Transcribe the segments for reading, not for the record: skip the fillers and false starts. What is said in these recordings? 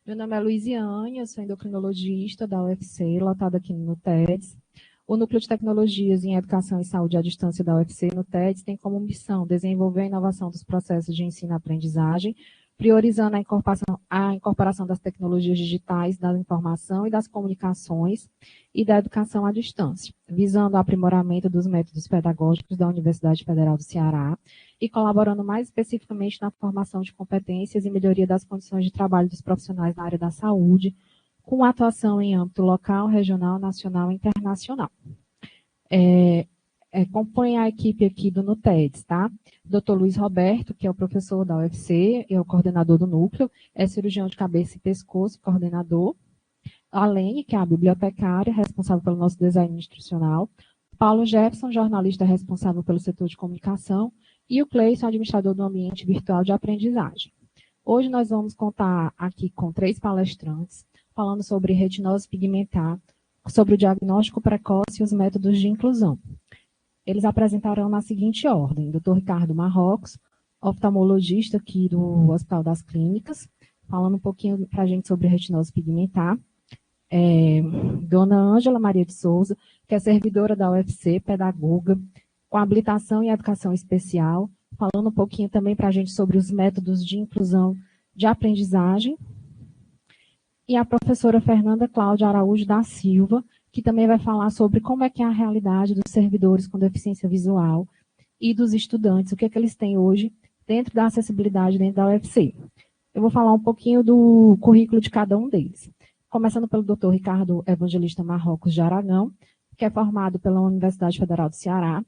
Meu nome é Luiziane, eu sou endocrinologista da UFC, lotada aqui no TEDS. O Núcleo de Tecnologias em Educação e Saúde à Distância da UFC no TEDS tem como missão desenvolver a inovação dos processos de ensino-aprendizagem, priorizando a incorporação das tecnologias digitais, da informação e das comunicações e da educação à distância, visando o aprimoramento dos métodos pedagógicos da Universidade Federal do Ceará e colaborando mais especificamente na formação de competências e melhoria das condições de trabalho dos profissionais na área da saúde, com atuação em âmbito local, regional, nacional e internacional. Compõe a equipe aqui do NUTEDS, tá? Dr. Luiz Roberto, que é o professor da UFC, é o coordenador do núcleo, é cirurgião de cabeça e pescoço, coordenador. A Lene, que é a bibliotecária, responsável pelo nosso design institucional. Paulo Jefferson, jornalista responsável pelo setor de comunicação. E o Cleison, administrador do ambiente virtual de aprendizagem. Hoje nós vamos contar aqui com 3 palestrantes, falando sobre retinose pigmentar, sobre o diagnóstico precoce e os métodos de inclusão. Eles apresentarão na seguinte ordem: Dr. Ricardo Marrocos, oftalmologista aqui do Hospital das Clínicas, falando um pouquinho para a gente sobre retinose pigmentar. Dona Ângela Maria de Souza, que é servidora da UFC, pedagoga, com habilitação em educação especial, falando um pouquinho também para a gente sobre os métodos de inclusão de aprendizagem. E a professora Fernanda Cláudia Araújo da Silva, que também vai falar sobre como é que é a realidade dos servidores com deficiência visual e dos estudantes, o que é que eles têm hoje dentro da acessibilidade dentro da UFC. Eu vou falar um pouquinho do currículo de cada um deles. Começando pelo Dr. Ricardo Evangelista Marrocos de Aragão, que é formado pela Universidade Federal do Ceará,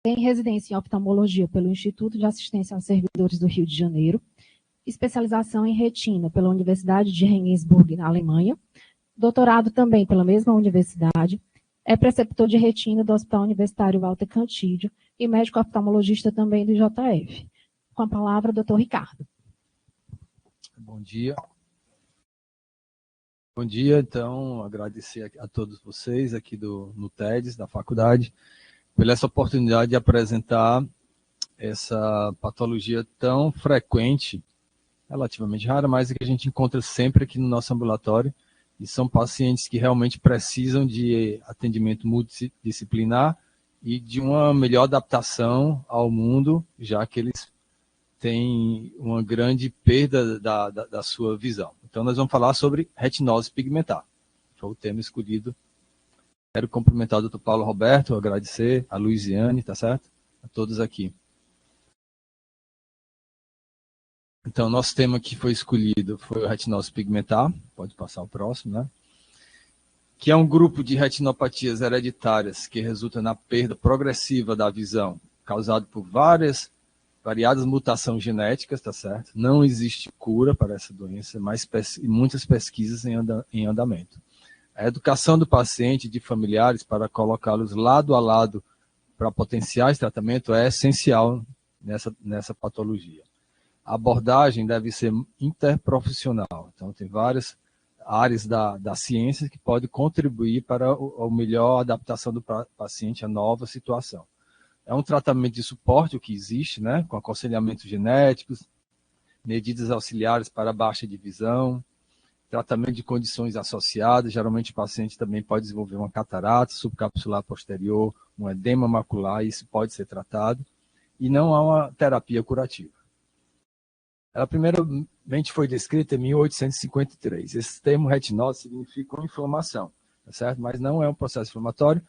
tem residência em oftalmologia pelo Instituto de Assistência aos Servidores do Rio de Janeiro, especialização em retina pela Universidade de Regensburg, na Alemanha, doutorado também pela mesma universidade, é preceptor de retina do Hospital Universitário Walter Cantídio e médico oftalmologista também do IJF. Com a palavra, doutor Ricardo. Bom dia. Bom dia, então, agradecer a todos vocês aqui no TEDS, da faculdade, pela essa oportunidade de apresentar essa patologia tão frequente, relativamente rara, mas que a gente encontra sempre aqui no nosso ambulatório, e são pacientes que realmente precisam de atendimento multidisciplinar e de uma melhor adaptação ao mundo, já que eles têm uma grande perda da sua visão. Então, nós vamos falar sobre retinose pigmentar. Foi o tema escolhido. Quero cumprimentar o Dr. Paulo Roberto, agradecer a Luiziane, tá certo? A todos aqui. Então, nosso tema que foi escolhido foi o retinose pigmentar. Pode passar o próximo, né? Que é um grupo de retinopatias hereditárias que resulta na perda progressiva da visão, causado por variadas mutações genéticas, tá certo? Não existe cura para essa doença, mas muitas pesquisas em andamento. A educação do paciente e de familiares para colocá-los lado a lado para potenciais tratamento é essencial nessa patologia. A abordagem deve ser interprofissional, então tem várias áreas da ciência que podem contribuir para a melhor adaptação do paciente à nova situação. É um tratamento de suporte, o que existe, né, com aconselhamentos genéticos, medidas auxiliares para baixa de visão, tratamento de condições associadas. Geralmente o paciente também pode desenvolver uma catarata subcapsular posterior, um edema macular, isso pode ser tratado, e não há uma terapia curativa. Ela primeiramente foi descrita em 1853. Esse termo retinose significa uma inflamação, tá certo? Mas não é um processo inflamatório,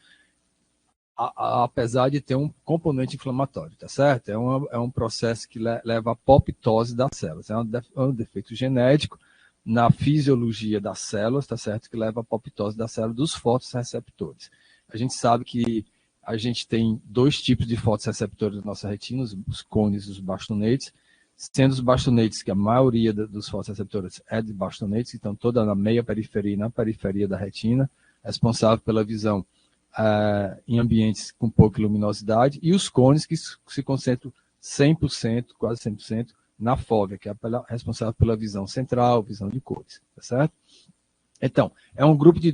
apesar de ter um componente inflamatório, tá certo? É um processo que leva à apoptose das células. É um defeito genético na fisiologia das células, tá certo? Que leva à apoptose da célula dos fotorreceptores. A gente sabe que a gente tem 2 tipos de fotorreceptores na nossa retina, os cones e os bastonetes, sendo os bastonetes, que a maioria dos fotorreceptores é de bastonetes, então toda na meia periferia e na periferia da retina, responsável pela visão em ambientes com pouca luminosidade, e os cones que se concentram 100%, quase 100%, na fóvea, que é responsável pela visão central, visão de cores, tá certo? Então, é um grupo de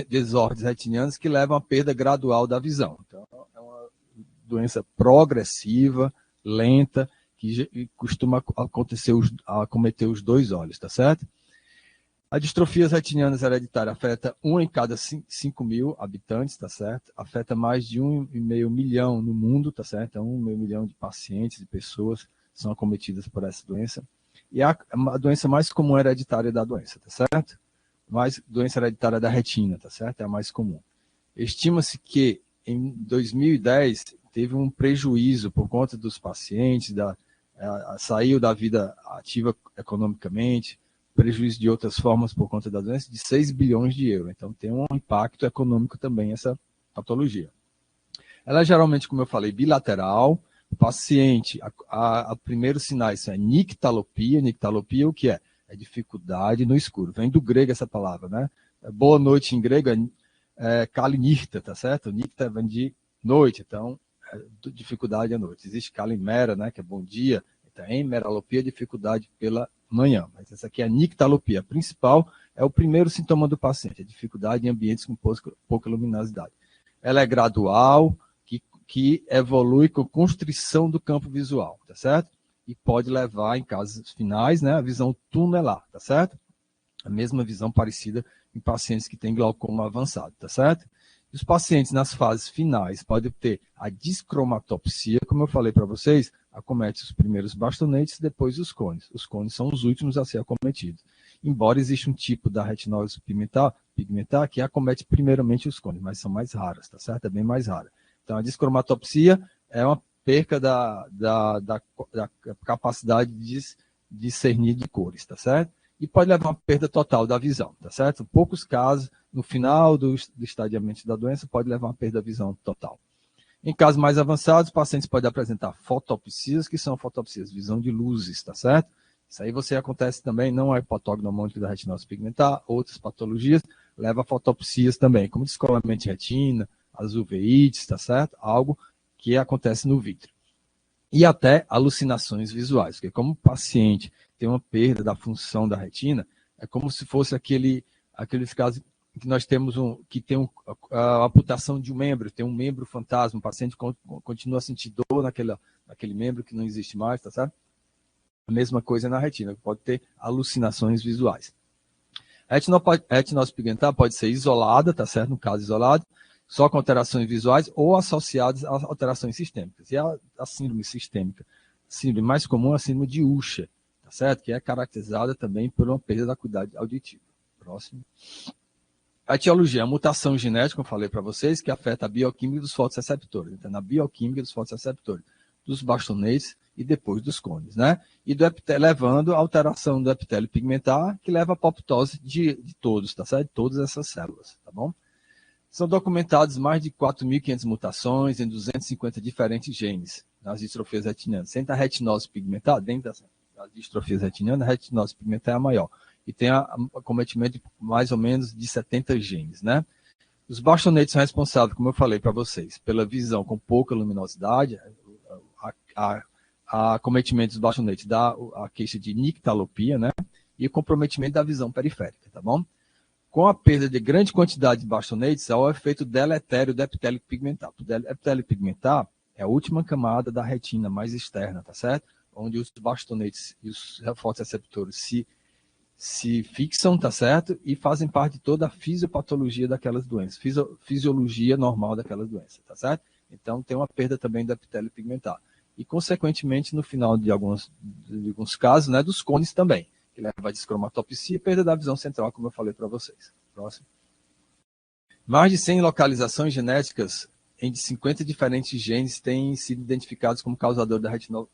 desordens retinianas que levam à perda gradual da visão. Então, é uma doença progressiva, lenta, que costuma acometer os 2 olhos, tá certo? A distrofia retiniana hereditária afeta 1 em cada 5 mil habitantes, tá certo? Afeta mais de 1,5 milhão no mundo, tá certo? Então, 1,5 milhão de pacientes e pessoas são acometidas por essa doença. E é a doença mais comum hereditária da doença, tá certo? Mais doença hereditária da retina, tá certo? É a mais comum. Estima-se que em 2010 teve um prejuízo por conta dos pacientes, saiu da vida ativa economicamente, prejuízo de outras formas por conta da doença, de 6 bilhões de euros. Então, tem um impacto econômico também essa patologia. Ela é geralmente, como eu falei, bilateral. O paciente, a primeiros sinais é nictalopia. Nictalopia, o que é? É dificuldade no escuro. Vem do grego essa palavra, né? Boa noite em grego é kalinirta, tá certo? Nicta vem de noite, então, dificuldade à noite. Existe kalimera, né, que é bom dia. Então, hemeralopia, dificuldade pela manhã. Mas essa aqui é a nictalopia. A principal é o primeiro sintoma do paciente, a dificuldade em ambientes com pouca luminosidade. Ela é gradual, que evolui com constrição do campo visual, tá certo? E pode levar, em casos finais, né, a visão tunelar, tá certo? A mesma visão parecida em pacientes que têm glaucoma avançado, tá certo? E os pacientes nas fases finais podem ter a descromatopsia, como eu falei para vocês, acomete os primeiros bastonetes, depois os cones. Os cones são os últimos a ser acometidos. Embora exista um tipo da retinose pigmentar que acomete primeiramente os cones, mas são mais raras, tá certo? É bem mais rara. Então, a descromatopsia é uma perca da capacidade de discernir de cores, tá certo? E pode levar a uma perda total da visão, tá certo? Em poucos casos, no final do estadiamento da doença, pode levar a uma perda da visão total. Em casos mais avançados, os pacientes podem apresentar fotopsias, que são fotopsias, visão de luzes, tá certo? Isso aí acontece também, não é patognomônico da retinose pigmentar, outras patologias levam a fotopsias também, como descolamento de retina, as uveites, tá certo? Algo que acontece no vítreo. E até alucinações visuais, porque como o paciente tem uma perda da função da retina, é como se fosse aqueles casos que nós temos que tem a amputação de um membro, tem um membro fantasma, o paciente continua a sentir dor naquele membro que não existe mais, tá certo? A mesma coisa na retina, pode ter alucinações visuais. A retinose pigmentar pode ser isolada, tá certo? No caso isolado, só com alterações visuais ou associadas a alterações sistêmicas. E a síndrome sistêmica, a síndrome mais comum é a síndrome de Usher, tá certo? Que é caracterizada também por uma perda da acuidade auditiva. Próximo. A etiologia é a mutação genética, como eu falei para vocês, que afeta a bioquímica dos fotoreceptores. Então, na bioquímica dos fotoreceptores, dos bastonetes e depois dos cones, né? E do epitélio, levando a alteração do epitélio pigmentar, que leva à apoptose de todos, tá certo? De todas essas células, tá bom? São documentadas mais de 4.500 mutações em 250 diferentes genes nas distrofias retinianas. Sendo a retinose pigmentar, dentro das distrofias retinianas, a retinose pigmentar é a maior. E tem acometimento de mais ou menos de 70 genes, né? Os bastonetes são responsáveis, como eu falei para vocês, pela visão com pouca luminosidade. A acometimento dos bastonetes dá a queixa de nictalopia, né? E o comprometimento da visão periférica, tá bom? Com a perda de grande quantidade de bastonetes, há o efeito deletério do epitélio pigmentar. O epitélio pigmentar é a última camada da retina mais externa, tá certo? Onde os bastonetes e os fotoreceptores se fixam, tá certo? E fazem parte de toda a fisiopatologia daquelas doenças, fisiologia normal daquelas doenças, tá certo? Então, tem uma perda também do epitélio pigmentar. E, consequentemente, no final de alguns casos, né, dos cones também, que leva a descromatopsia e perda da visão central, como eu falei para vocês. Próximo. Mais de 100 localizações genéticas em 50 diferentes genes têm sido identificados como causador da retinose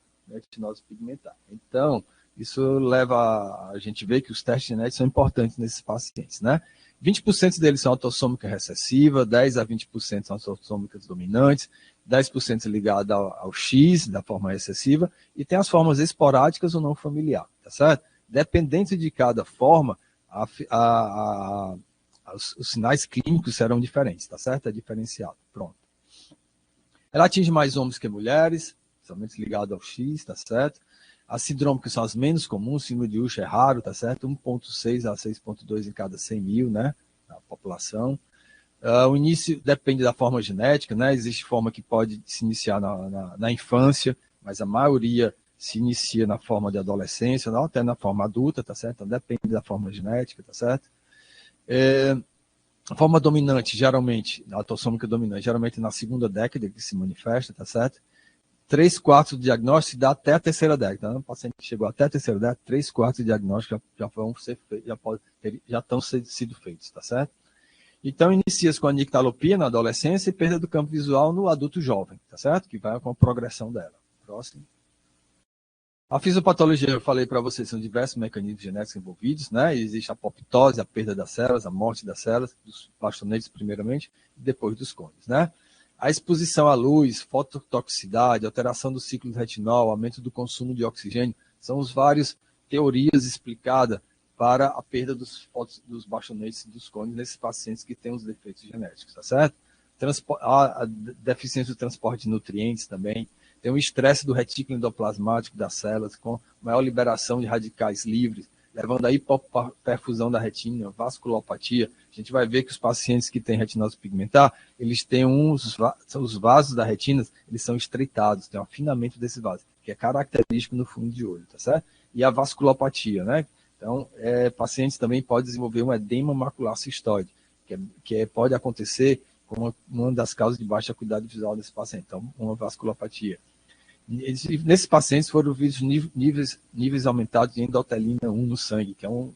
pigmentar. Então, isso leva a gente ver que os testes genéticos são importantes nesses pacientes, né? 20% deles são autossômica recessiva, 10 a 20% são autossômicas dominantes, 10% ligado ao X, da forma recessiva, e tem as formas esporádicas ou não familiar, tá certo? Dependente de cada forma, os sinais clínicos serão diferentes, tá certo? É diferenciado, pronto. Ela atinge mais homens que mulheres, somente ligado ao X, tá certo? As sindrômicas são as menos comuns, síndrome de Usher é raro, tá certo? 1,6 a 6,2 em cada 100 mil, né? Na população. O início depende da forma genética, né? Existe forma que pode se iniciar na infância, mas a maioria se inicia na forma de adolescência, não, até na forma adulta, tá certo? Então, depende da forma genética, tá certo? A forma dominante, geralmente, a autossômica dominante, geralmente na segunda década que se manifesta, tá certo? 3/4 do diagnóstico se dá até a terceira década. Tá? O paciente que chegou até a terceira década, 3/4 do diagnóstico já vão ser feitos, já estão sido feitos, tá certo? Então, inicia-se com a nictalopia na adolescência e perda do campo visual no adulto jovem, tá certo? Que vai com a progressão dela. Próximo. A fisiopatologia, eu falei para vocês, são diversos mecanismos genéticos envolvidos, né? Existe a apoptose, a perda das células, a morte das células, dos bastonetes primeiramente, e depois dos cones, né? A exposição à luz, fototoxicidade, alteração do ciclo do retinol, aumento do consumo de oxigênio, são as várias teorias explicadas para a perda dos bastonetes e dos cones nesses pacientes que têm os defeitos genéticos, tá certo? A deficiência do transporte de nutrientes também, tem o estresse do retículo endoplasmático das células, com maior liberação de radicais livres, levando a hipoperfusão da retina, vasculopatia. A gente vai ver que os pacientes que têm retinose pigmentar, eles têm os vasos da retina, eles são estreitados, tem um afinamento desses vasos, que é característico no fundo de olho, tá certo? E a vasculopatia, né? Então, pacientes também podem desenvolver um edema macular cistoide, que pode acontecer como uma das causas de baixa acuidade visual desse paciente, então, uma vasculopatia. Nesses pacientes foram vistos níveis aumentados de endotelina 1 no sangue, que é uma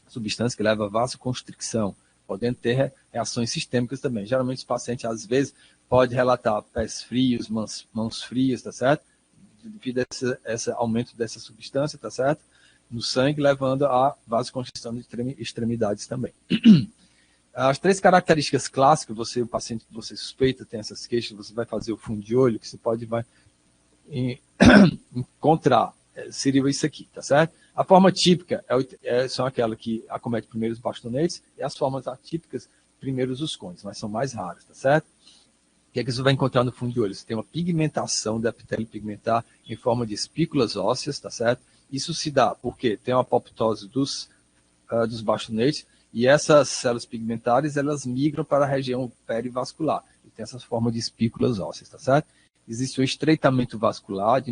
substância que leva a vasoconstricção, podendo ter reações sistêmicas também. Geralmente, os pacientes, às vezes, podem relatar pés frios, mãos frias, tá certo? Devido a esse aumento dessa substância, tá certo? No sangue, levando a vasoconstrição de extremidades também. As 3 características clássicas, o paciente que você suspeita tem essas queixas, você vai fazer o fundo de olho, que você vai encontrar, seria isso aqui, tá certo? A forma típica são aquelas que acomete primeiro os bastonetes, e as formas atípicas, primeiro os cones, mas são mais raras, tá certo? O que é que você vai encontrar no fundo de olho? Você tem uma pigmentação do epitélio pigmentar em forma de espículas ósseas, tá certo? Isso se dá porque tem uma apoptose dos bastonetes, e essas células pigmentares, elas migram para a região perivascular, e tem essas formas de espículas ósseas, tá certo? Existe um estreitamento vascular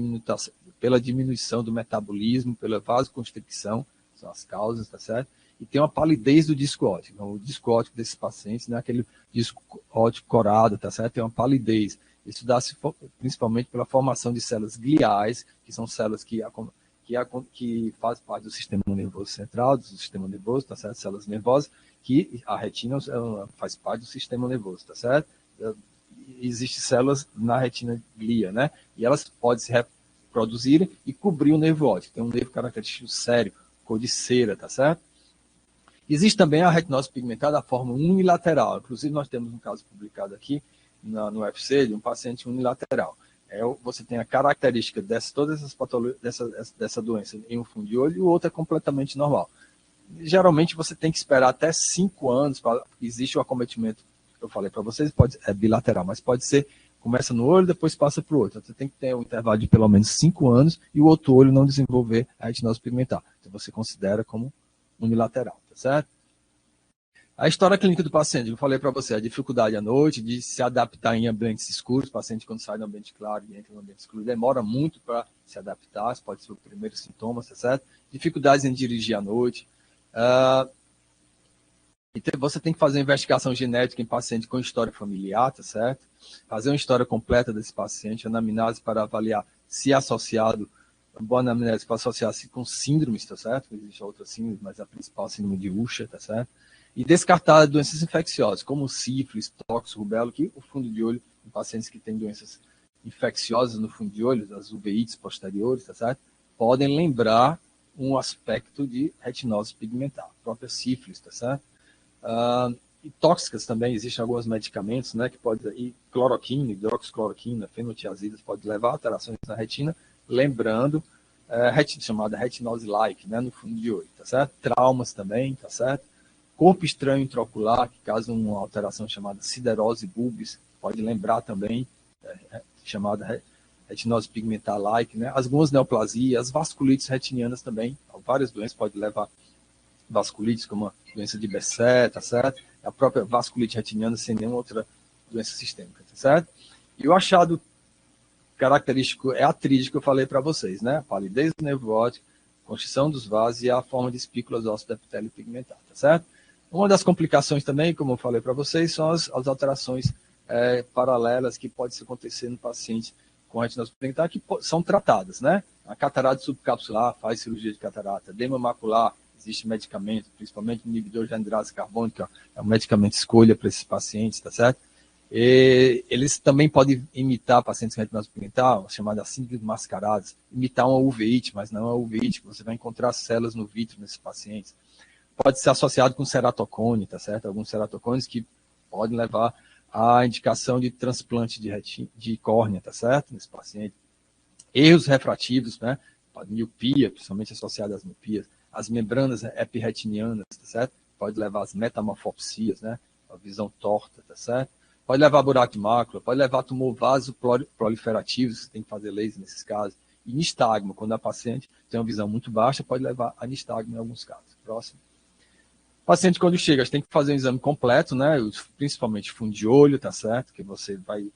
pela diminuição do metabolismo, pela vasoconstricção, são as causas, tá certo? E tem uma palidez do disco óptico. Então, o disco óptico desses pacientes não é aquele disco óptico corado, tá certo? Tem uma palidez. Isso dá-se principalmente pela formação de células gliais, que são células que fazem parte do sistema nervoso central, do sistema nervoso, tá certo? Células nervosas, que a retina faz parte do sistema nervoso, tá certo? Existem células na retina glia, né? E elas podem se reproduzirem e cobrir o nervo óptico. Tem um nervo característico sério, cor de cera, tá certo? Existe também a retinose pigmentar da forma unilateral. Inclusive, nós temos um caso publicado aqui no UFC de um paciente unilateral. Você tem a característica todas essas patologias, dessa doença em um fundo de olho, e o outro é completamente normal. Geralmente, você tem que esperar até 5 anos para existe o acometimento. Eu falei para vocês, é bilateral, mas pode ser, começa no olho, depois passa para o outro. Você tem que ter um intervalo de pelo menos 5 anos e o outro olho não desenvolver a retinose pigmentar. Então, você considera como unilateral, tá certo? A história clínica do paciente, eu falei para você, a dificuldade à noite de se adaptar em ambientes escuros, o paciente quando sai no ambiente claro e entra no ambiente escuro, demora muito para se adaptar, isso pode ser o primeiro sintoma, tá certo? Dificuldades em dirigir à noite. Você tem que fazer uma investigação genética em paciente com história familiar, tá certo? Fazer uma história completa desse paciente, anamnese para avaliar se é associado, uma boa anamnese para associar-se com síndromes, tá certo? Existem outras síndromes, mas a principal é a síndrome de Usher, tá certo? E descartar doenças infecciosas, como sífilis, tóxico, rubéola, que o fundo de olho, em pacientes que têm doenças infecciosas no fundo de olho, as uveites posteriores, tá certo? Podem lembrar um aspecto de retinose pigmentar, a própria sífilis, tá certo? E tóxicas também, existem alguns medicamentos, né, que podem, cloroquina, hidroxicloroquina, fenotiazidas, pode levar a alterações na retina, lembrando, chamada retinose-like, né, no fundo de olho, tá certo? Traumas também, tá certo? Corpo estranho intraocular, que causa uma alteração chamada siderose bulbis, pode lembrar também, chamada retinose pigmentar-like, né? Algumas neoplasias, as vasculites retinianas também, várias doenças podem levar vasculites, como a doença de Behçet, tá certo? A própria vasculite retiniana sem nenhuma outra doença sistêmica, tá certo? E o achado característico é a tríade que eu falei para vocês, né? A palidez do nervo óptico, constrição dos vasos e a forma de espículas ósseas do epitélio pigmentado, tá certo? Uma das complicações também, como eu falei para vocês, são as alterações paralelas que podem acontecer no paciente com retinose pigmentada, que são tratadas, né? A catarata subcapsular faz cirurgia de catarata, edema macular, existe medicamento, principalmente inibidor de andrase carbônica, é um medicamento escolha para esses pacientes, tá certo? E eles também podem imitar pacientes com retinose pigmentada, chamada síndrome mascaradas, imitar uma uveiite, mas não é uma uveiite, você vai encontrar células no vítreo nesses pacientes. Pode ser associado com ceratocone, tá certo? Alguns ceratocones que podem levar à indicação de transplante de córnea, tá certo? Nesse paciente. Erros refrativos, né? Miopia, principalmente associada às miopias. As membranas epirretinianas, tá certo? Pode levar às metamorfopsias, né? A visão torta, tá certo? Pode levar a buraco de mácula, pode levar a tumor vaso-proliferativo, você tem que fazer laser nesses casos. E nistagmo, quando a paciente tem uma visão muito baixa, pode levar a nistagmo em alguns casos. Próximo. O paciente, quando chega, tem que fazer um exame completo, né? Principalmente fundo de olho, tá certo? Que você vai.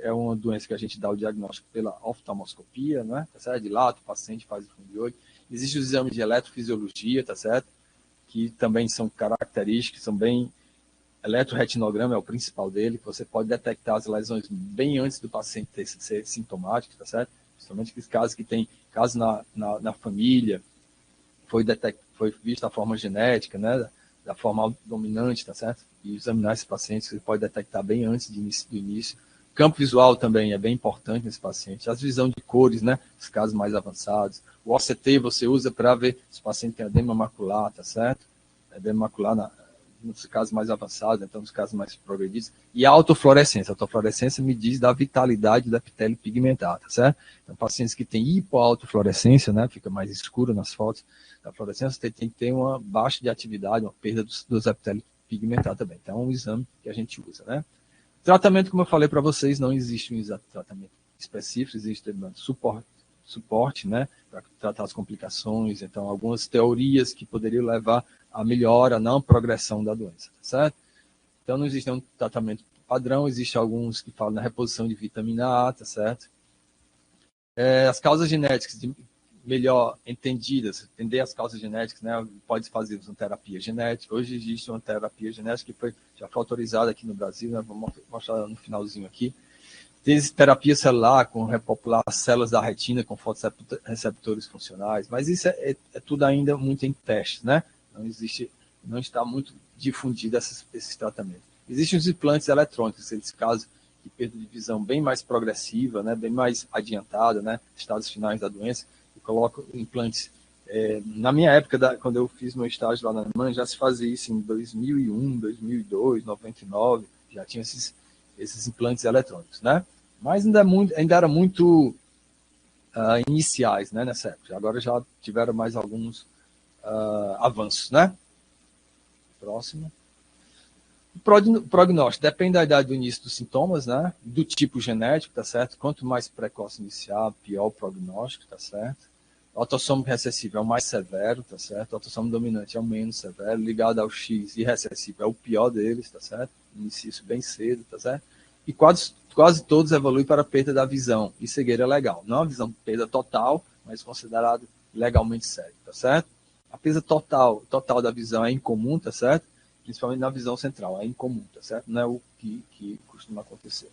É uma doença que a gente dá o diagnóstico pela oftalmoscopia, né? Tá certo? Dilata, o paciente faz o fundo de olho. Existem os exames de eletrofisiologia, tá certo? Que também são característicos, são bem. Eletroretinograma é o principal dele, que você pode detectar as lesões bem antes do paciente ser sintomático, tá certo? Principalmente aqueles casos que tem casos na família, foi vista a forma genética, né, da forma dominante, tá certo? E examinar esses pacientes, você pode detectar bem antes do início. Campo visual também é bem importante nesse paciente. As visões de cores, né, os casos mais avançados. O OCT você usa para ver se o paciente tem edema macular, tá certo? Edema macular nos casos mais avançados, então nos casos mais progredidos. E a autofluorescência. A autofluorescência me diz da vitalidade do epitélio pigmentado, tá certo? Então, pacientes que têm hipoautofluorescência, né, fica mais escuro nas fotos da fluorescência, tem que ter uma baixa de atividade, uma perda dos epitélios pigmentados também. Então, é um exame que a gente usa, né? Tratamento, como eu falei para vocês, não existe um tratamento específico, existe suporte, né, para tratar as complicações, então algumas teorias que poderiam levar à melhora, não progressão da doença, tá certo? Então não existe um tratamento padrão, existe alguns que falam na reposição de vitamina A, tá certo? As causas genéticas melhor entendidas, entender as causas genéticas, né, pode fazer uma terapia genética. Hoje existe uma terapia genética que já foi autorizada aqui no Brasil, né, vou mostrar no finalzinho aqui. Tem terapia celular, com repopular células da retina com fotorreceptores funcionais, mas isso é tudo ainda muito em testes, né? Não está muito difundido esses tratamentos. Existem os implantes eletrônicos, nesse caso, de perda de visão bem mais progressiva, né? Bem mais adiantada, né? Estados finais da doença. Eu coloco implantes. Na minha época, quando eu fiz meu estágio lá na Alemanha, já se fazia isso em 2001, 2002, 99, já tinha esses implantes eletrônicos, né? Mas ainda era muito iniciais, né, nessa época. Agora já tiveram mais alguns avanços, né? Próximo. O prognóstico depende da idade do início dos sintomas, né? Do tipo genético, tá certo? Quanto mais precoce iniciar, pior o prognóstico, tá certo? O autossomo recessivo é o mais severo, tá certo? O autossomo dominante é o menos severo, ligado ao X e recessivo é o pior deles, tá certo? Inicia isso bem cedo, tá certo? E quase todos evoluem para a perda da visão e cegueira legal. Não a visão perda total, mas considerado legalmente cego, tá certo? A perda total da visão é incomum, tá certo? Principalmente na visão central, é incomum, tá certo? Não é o que costuma acontecer.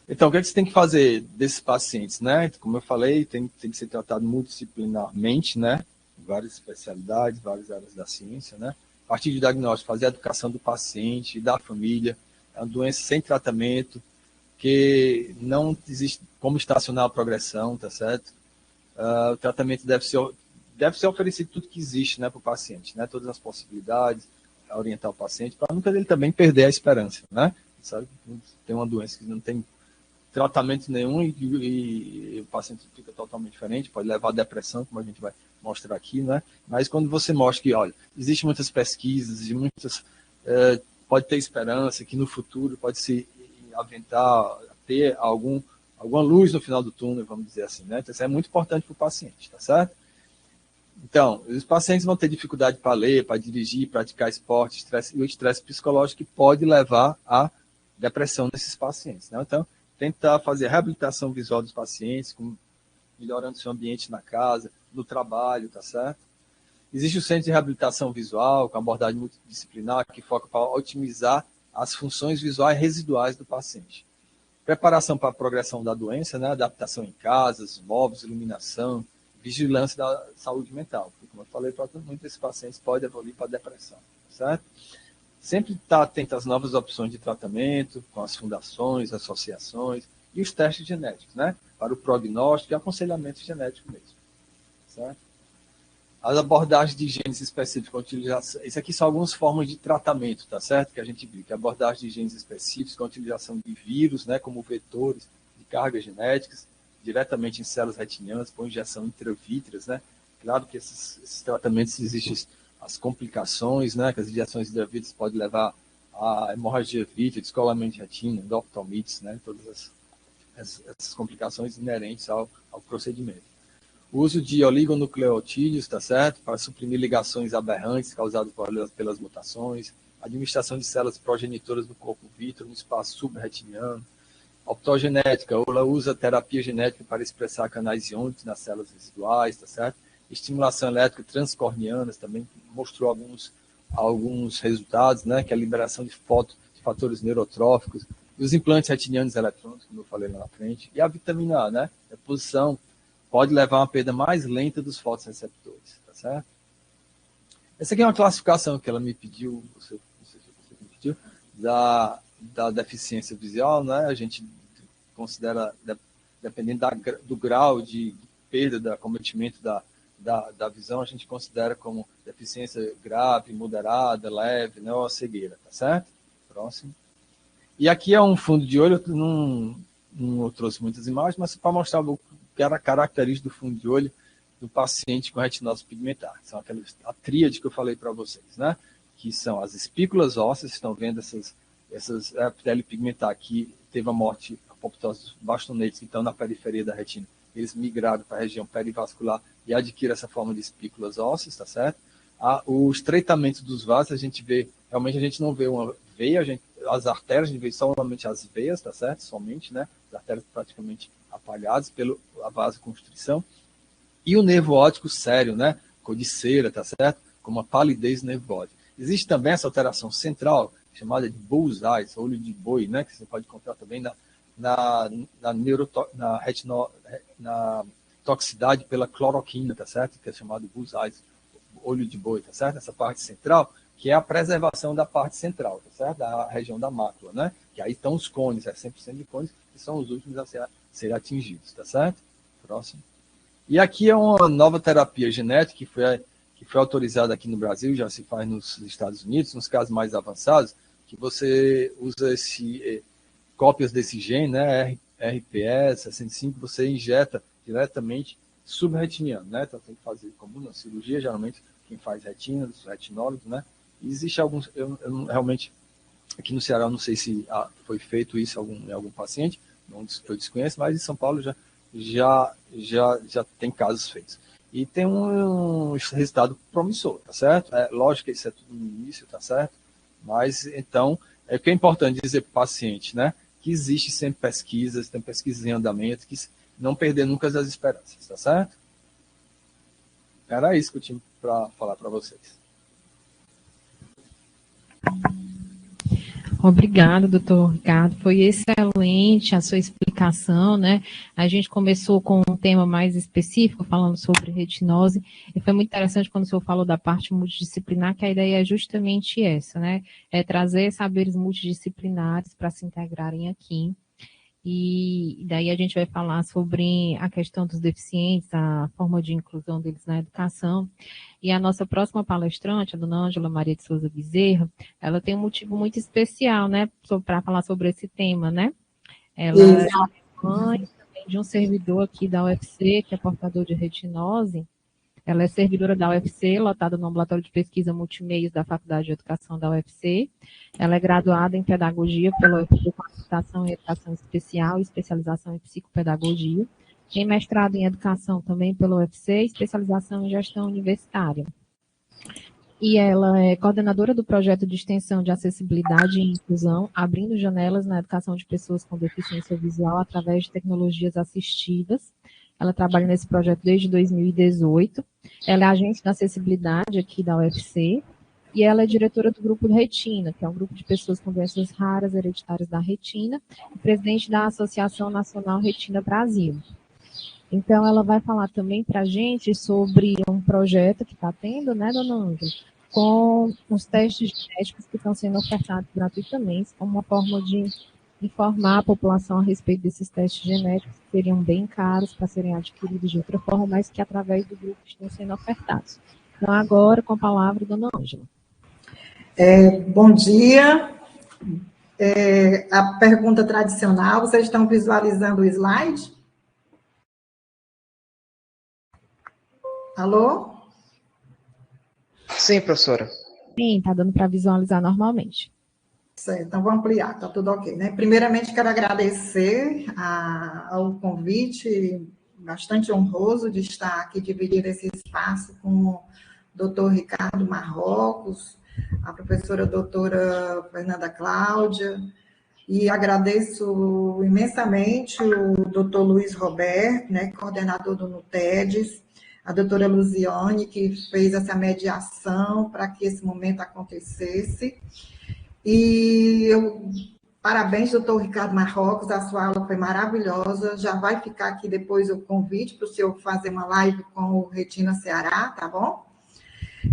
Então, o que você tem que fazer desses pacientes, né? Como eu falei, tem que ser tratado multidisciplinarmente, né? Várias especialidades, várias áreas da ciência, né? A partir do diagnóstico, fazer a educação do paciente, da família. É uma doença sem tratamento, que não existe como estacionar a progressão, tá certo? O tratamento deve ser oferecido tudo que existe, né, para o paciente, né? Todas as possibilidades, orientar o paciente, para nunca ele também perder a esperança, né? Sabe? Tem uma doença que não tem tratamento nenhum e o paciente fica totalmente diferente, pode levar a depressão, como a gente vai mostrar aqui, né? Mas quando você mostra que, olha, existem muitas pesquisas e pode ter esperança que no futuro pode se aventar, ter alguma luz no final do túnel, vamos dizer assim, né? Então, isso é muito importante para o paciente, tá certo? Então, os pacientes vão ter dificuldade para ler, para dirigir, praticar esporte, e o estresse psicológico que pode levar à depressão nesses pacientes, né? Então, tentar fazer a reabilitação visual dos pacientes, melhorando seu ambiente na casa, no trabalho, tá certo? Existe o Centro de Reabilitação Visual, com abordagem multidisciplinar, que foca para otimizar as funções visuais residuais do paciente. Preparação para a progressão da doença, né? Adaptação em casas, móveis, iluminação, vigilância da saúde mental. Porque, como eu falei, muitos desses pacientes podem evoluir para depressão, certo? Sempre estar atento às novas opções de tratamento, com as fundações, associações e os testes genéticos, né? Para o prognóstico e aconselhamento genético mesmo, certo? As abordagens de genes específicos, utilização, isso aqui são algumas formas de tratamento, tá certo? Que a gente viu, que abordagem de genes específicos com a utilização de vírus, né, como vetores de cargas genéticas, diretamente em células retinianas, por injeção intravítreas, né? Claro que esses tratamentos existem as complicações, né, que as injeções intravítreas podem levar a hemorragia vítrea, descolamento de retina, endoptomites, né, todas essas complicações inerentes ao procedimento. O uso de oligonucleotídeos, tá certo? Para suprimir ligações aberrantes causadas pelas mutações, administração de células progenitoras do corpo vítreo no espaço subretiniano, optogenética, ela usa terapia genética para expressar canais iônicos nas células residuais, tá certo? Estimulação elétrica transcorneana também mostrou alguns resultados, né? Que é a liberação de fatores neurotróficos, e os implantes retinianos eletrônicos, como eu falei lá na frente, e a vitamina A, né? A posição pode levar a uma perda mais lenta dos fotorreceptores, tá certo? Essa aqui é uma classificação que ela me pediu, não sei se você me pediu, da deficiência visual, né? A gente considera, dependendo do grau de perda, do acometimento da visão, a gente considera como deficiência grave, moderada, leve, né? Ou a cegueira, tá certo? Próximo. E aqui é um fundo de olho, não trouxe muitas imagens, mas para mostrar que era característica do fundo de olho do paciente com retinose pigmentar. São a tríade que eu falei para vocês, né? Que são as espículas ósseas, estão vendo essas pele pigmentar que teve a morte, a apoptose dos bastonetes que estão na periferia da retina. Eles migraram para a região perivascular e adquirem essa forma de espículas ósseas, tá certo? O estreitamento dos vasos, realmente a gente não vê uma veia, as artérias, a gente vê somente as veias, tá certo? Somente, né? As artérias praticamente apagadas pela vasoconstrição. E o nervo óptico sério, né? Cor de cera, tá certo? Como a palidez do nervo óptico. Existe também essa alteração central, chamada de bullseye, olho de boi, né? Que você pode encontrar também na toxicidade pela cloroquina, tá certo? Que é chamado bullseye, olho de boi, tá certo? Essa parte central, que é a preservação da parte central, tá certo? Da região da mácula, né? Que aí estão os cones, 100% de cones, que são os últimos a serem atingidos, tá certo? Próximo. E aqui é uma nova terapia genética que foi autorizada aqui no Brasil, já se faz nos Estados Unidos, nos casos mais avançados, que você usa cópias desse gene, né? RPE 65, você injeta diretamente subretiniano, né? Então tem que fazer como na cirurgia, geralmente quem faz retina, os retinólogos, né? E existe alguns, eu realmente, aqui no Ceará, não sei se foi feito isso em algum paciente, eu desconheço, mas em São Paulo já tem casos feitos. E tem um resultado promissor, tá certo? Lógico que isso é tudo no início, tá certo? Mas, então, o que é importante dizer para o paciente, né? Que existe sempre pesquisas, tem pesquisas em andamento, que não perder nunca as esperanças, tá certo? Era isso que eu tinha para falar para vocês. Obrigada, doutor Ricardo. Foi excelente a sua explicação, né? A gente começou com um tema mais específico, falando sobre retinose, e foi muito interessante quando o senhor falou da parte multidisciplinar, que a ideia é justamente essa, né? É trazer saberes multidisciplinares para se integrarem aqui. E daí a gente vai falar sobre a questão dos deficientes, a forma de inclusão deles na educação. E a nossa próxima palestrante, a dona Ângela Maria de Souza Bezerra, ela tem um motivo muito especial, né, para falar sobre esse tema, né? Ela é mãe também de um servidor aqui da UFC, que é portador de retinose. Ela é servidora da UFC, lotada no ambulatório de pesquisa multimeios da Faculdade de Educação da UFC. Ela é graduada em Pedagogia pela UFC, com habilitação em Educação Especial e especialização em Psicopedagogia. Tem mestrado em Educação também pela UFC, especialização em Gestão Universitária. e ela é coordenadora do projeto de extensão de acessibilidade e inclusão, abrindo janelas na educação de pessoas com deficiência visual através de tecnologias assistidas. Ela trabalha nesse projeto desde 2018. Ela é agente da acessibilidade aqui da UFC, e ela é diretora do Grupo Retina, que é um grupo de pessoas com doenças raras hereditárias da retina, e presidente da Associação Nacional Retina Brasil. Então, ela vai falar também para a gente sobre um projeto que está tendo, né, dona Ângela, com os testes genéticos que estão sendo ofertados gratuitamente, como uma forma de informar a população a respeito desses testes genéticos, que seriam bem caros para serem adquiridos de outra forma, mas que através do grupo estão sendo ofertados. Então, agora, com a palavra, dona Ângela. Bom dia. A pergunta tradicional, vocês estão visualizando o slide? Alô? Sim, professora. Sim, está dando para visualizar normalmente. Certo, então vou ampliar, está tudo ok, né? Primeiramente, quero agradecer ao convite bastante honroso de estar aqui dividindo esse espaço com o doutor Ricardo Marrocos, a professora doutora Fernanda Cláudia, e agradeço imensamente o doutor Luiz Roberto, né, coordenador do NUTEDES, a doutora Luziane, que fez essa mediação para que esse momento acontecesse. E parabéns, doutor Ricardo Marrocos, a sua aula foi maravilhosa. Já vai ficar aqui depois o convite para o senhor fazer uma live com o Retina Ceará, tá bom?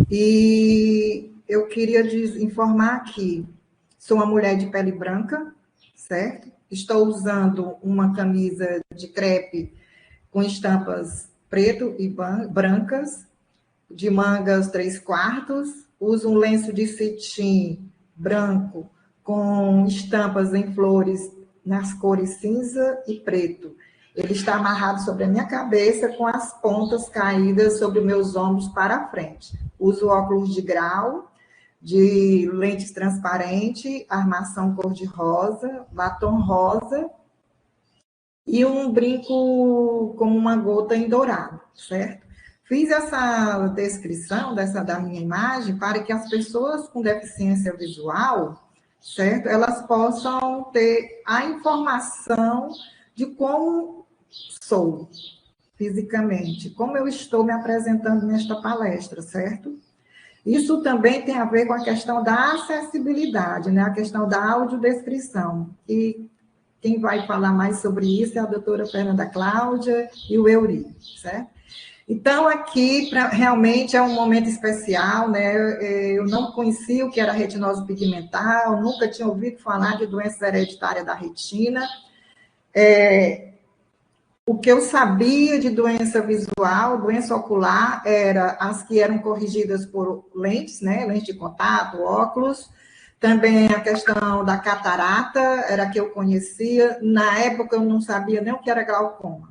E eu queria informar que sou uma mulher de pele branca, certo? Estou usando uma camisa de crepe com estampas preto e brancas, de mangas 3/4, uso um lenço de cetim branco com estampas em flores nas cores cinza e preto. Ele está amarrado sobre a minha cabeça com as pontas caídas sobre meus ombros para frente. Uso óculos de grau, de lentes transparente, armação cor-de-rosa, batom rosa e um brinco como uma gota em dourado, certo? Fiz essa descrição da minha imagem para que as pessoas com deficiência visual, certo? Elas possam ter a informação de como sou fisicamente, como eu estou me apresentando nesta palestra, certo? Isso também tem a ver com a questão da acessibilidade, né? A questão da audiodescrição. E quem vai falar mais sobre isso é a doutora Fernanda Cláudia e o Euri, certo? Então, aqui, realmente é um momento especial, né? Eu não conhecia o que era retinose pigmentar, nunca tinha ouvido falar de doença hereditária da retina. O que eu sabia de doença visual, doença ocular, era as que eram corrigidas por lentes, né? Lentes de contato, óculos. Também a questão da catarata, era a que eu conhecia. Na época, eu não sabia nem o que era glaucoma.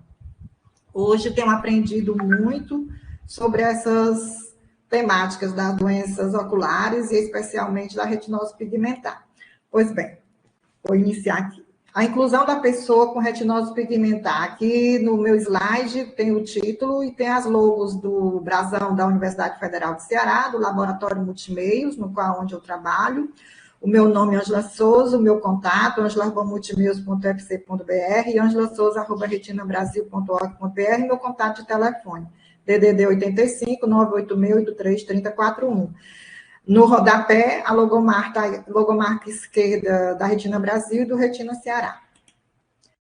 Hoje, tenho aprendido muito sobre essas temáticas das doenças oculares e especialmente da retinose pigmentar. Pois bem, vou iniciar aqui. A inclusão da pessoa com retinose pigmentar. Aqui no meu slide tem o título e tem as logos do brasão da Universidade Federal de Ceará, do Laboratório Multimeios, no qual onde eu trabalho. O meu nome é Ângela Souza, o meu contato, angela.multimeios.fc.br e angelasouza@retinabrasil.org.br, meu contato de telefone, DDD 85 986 83 3041. No rodapé, a logomarca esquerda da Retina Brasil e do Retina Ceará.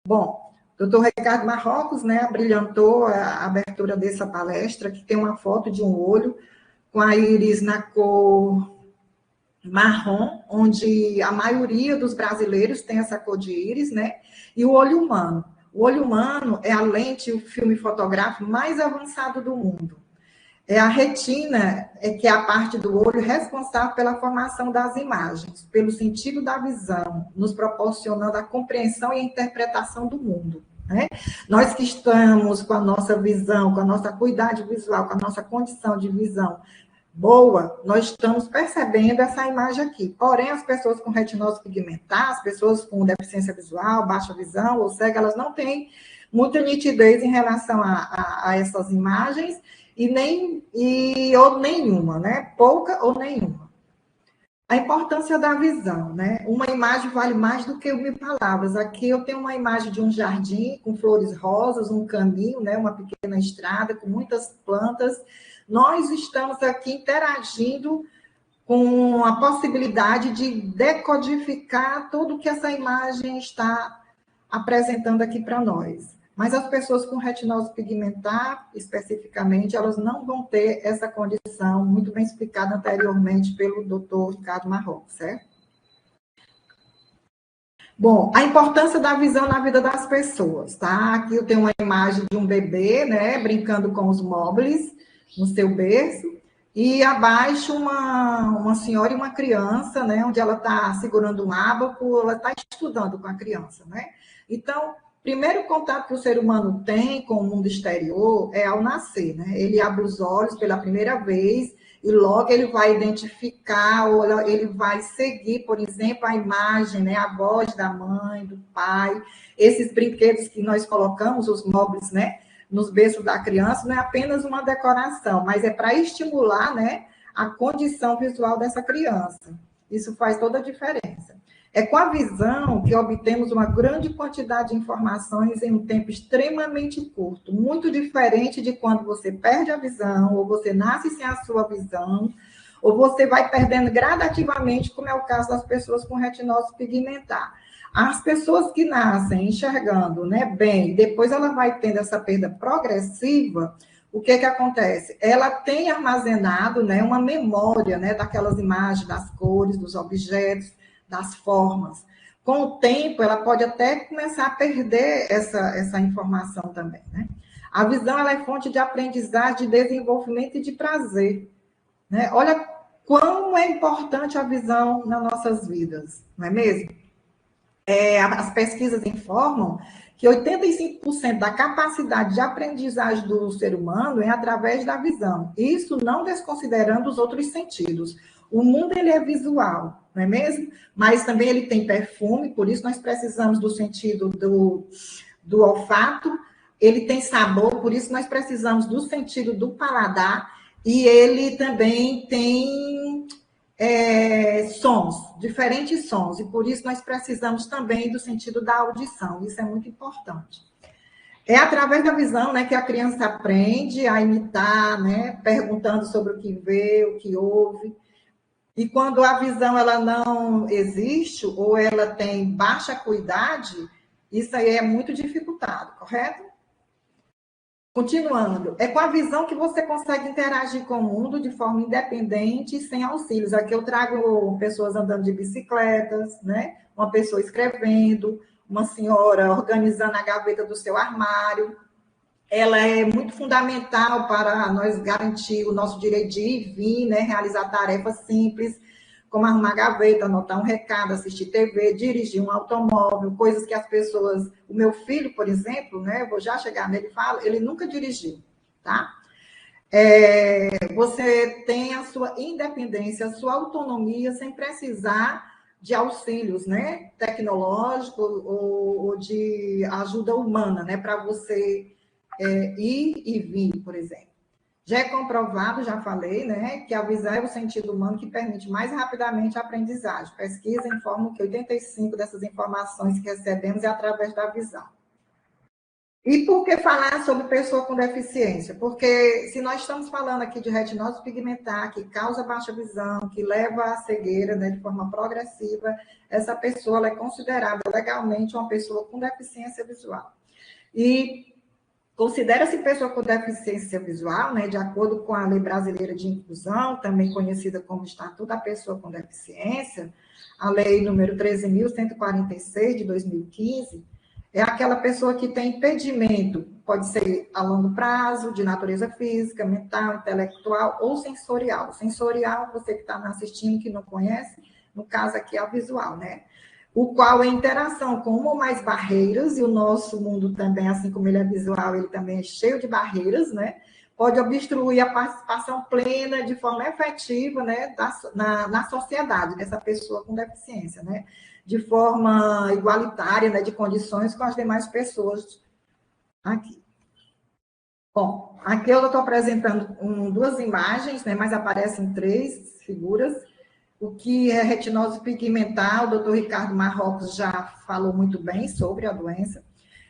Bom, doutor Ricardo Marrocos, né, brilhantou a abertura dessa palestra, que tem uma foto de um olho com a íris na cor marrom, onde a maioria dos brasileiros tem essa cor de íris, né? E o olho humano. O olho humano é a lente, o filme fotográfico mais avançado do mundo. A retina que é a parte do olho responsável pela formação das imagens, pelo sentido da visão, nos proporcionando a compreensão e a interpretação do mundo, né? Nós que estamos com a nossa visão, com a nossa acuidade visual, com a nossa condição de visão boa, nós estamos percebendo essa imagem aqui. Porém, as pessoas com retinose pigmentar, as pessoas com deficiência visual, baixa visão ou cega, elas não têm muita nitidez em relação a essas imagens ou nenhuma, né? Pouca ou nenhuma. A importância da visão, né? Uma imagem vale mais do que 1000 palavras. Aqui eu tenho uma imagem de um jardim com flores rosas, um caminho, né? Uma pequena estrada com muitas plantas. Nós estamos aqui interagindo com a possibilidade de decodificar tudo que essa imagem está apresentando aqui para nós. Mas as pessoas com retinose pigmentar, especificamente, elas não vão ter essa condição, muito bem explicada anteriormente pelo doutor Ricardo Marrocos, certo? Bom, a importância da visão na vida das pessoas, tá? Aqui eu tenho uma imagem de um bebê, né, brincando com os móveis no seu berço, e abaixo uma senhora e uma criança, né, onde ela está segurando um ábaco, ela está estudando com a criança, né? Então, primeiro contato que o ser humano tem com o mundo exterior é ao nascer, né? Ele abre os olhos pela primeira vez e logo ele vai identificar ou ele vai seguir, por exemplo, a imagem, né? A voz da mãe, do pai, esses brinquedos que nós colocamos, os móveis, né? Nos berços da criança, não é apenas uma decoração, mas é para estimular, né? A condição visual dessa criança. Isso faz toda a diferença. É com a visão que obtemos uma grande quantidade de informações em um tempo extremamente curto, muito diferente de quando você perde a visão, ou você nasce sem a sua visão, ou você vai perdendo gradativamente, como é o caso das pessoas com retinose pigmentar. As pessoas que nascem enxergando, né, bem, depois ela vai tendo essa perda progressiva, o que acontece? Ela tem armazenado, né, uma memória, né, daquelas imagens, das cores, dos objetos, das formas. Com o tempo, ela pode até começar a perder essa informação também, né? A visão, ela é fonte de aprendizagem, de desenvolvimento e de prazer, né? Olha quão é importante a visão nas nossas vidas, não é mesmo? As pesquisas informam que 85% da capacidade de aprendizagem do ser humano é através da visão. Isso não desconsiderando os outros sentidos. O mundo, ele é visual, não é mesmo? Mas também ele tem perfume, por isso nós precisamos do sentido do olfato. Ele tem sabor, por isso nós precisamos do sentido do paladar. E ele também tem sons, diferentes sons, e por isso nós precisamos também do sentido da audição, isso é muito importante. É através da visão, né, que a criança aprende a imitar, né, perguntando sobre o que vê, o que ouve, e quando a visão ela não existe, ou ela tem baixa acuidade, isso aí é muito dificultado, correto? Continuando, é com a visão que você consegue interagir com o mundo de forma independente e sem auxílios. Aqui eu trago pessoas andando de bicicletas, né? Uma pessoa escrevendo, uma senhora organizando a gaveta do seu armário. Ela é muito fundamental para nós garantir o nosso direito de ir e vir, né? Realizar tarefas simples, como arrumar gaveta, anotar um recado, assistir TV, dirigir um automóvel, coisas que as pessoas... O meu filho, por exemplo, né, eu vou já chegar nele e falo, ele nunca dirigiu, tá? Você tem a sua independência, a sua autonomia, sem precisar de auxílios, né, tecnológicos ou de ajuda humana, né, para você ir e vir, por exemplo. Já é comprovado, já falei, né, que a visão é o sentido humano que permite mais rapidamente a aprendizagem. Pesquisa informa que 85% dessas informações que recebemos é através da visão. E por que falar sobre pessoa com deficiência? Porque se nós estamos falando aqui de retinose pigmentar, que causa baixa visão, que leva à cegueira, né, de forma progressiva, essa pessoa ela é considerada legalmente uma pessoa com deficiência visual. E considera-se pessoa com deficiência visual, né, de acordo com a Lei Brasileira de Inclusão, também conhecida como Estatuto da Pessoa com Deficiência, a Lei número 13.146, de 2015, é aquela pessoa que tem impedimento, pode ser a longo prazo, de natureza física, mental, intelectual ou sensorial. Sensorial, você que está me assistindo, que não conhece, no caso aqui é a visual, né? O qual é interação com uma ou mais barreiras, e o nosso mundo também, assim como ele é visual, ele também é cheio de barreiras, né? Pode obstruir a participação plena, de forma efetiva, né, na sociedade, dessa pessoa com deficiência, né? De forma igualitária, né, de condições com as demais pessoas aqui. Bom, aqui eu estou apresentando duas imagens, né, mas aparecem três figuras. O que é retinose pigmentar, o doutor Ricardo Marrocos já falou muito bem sobre a doença.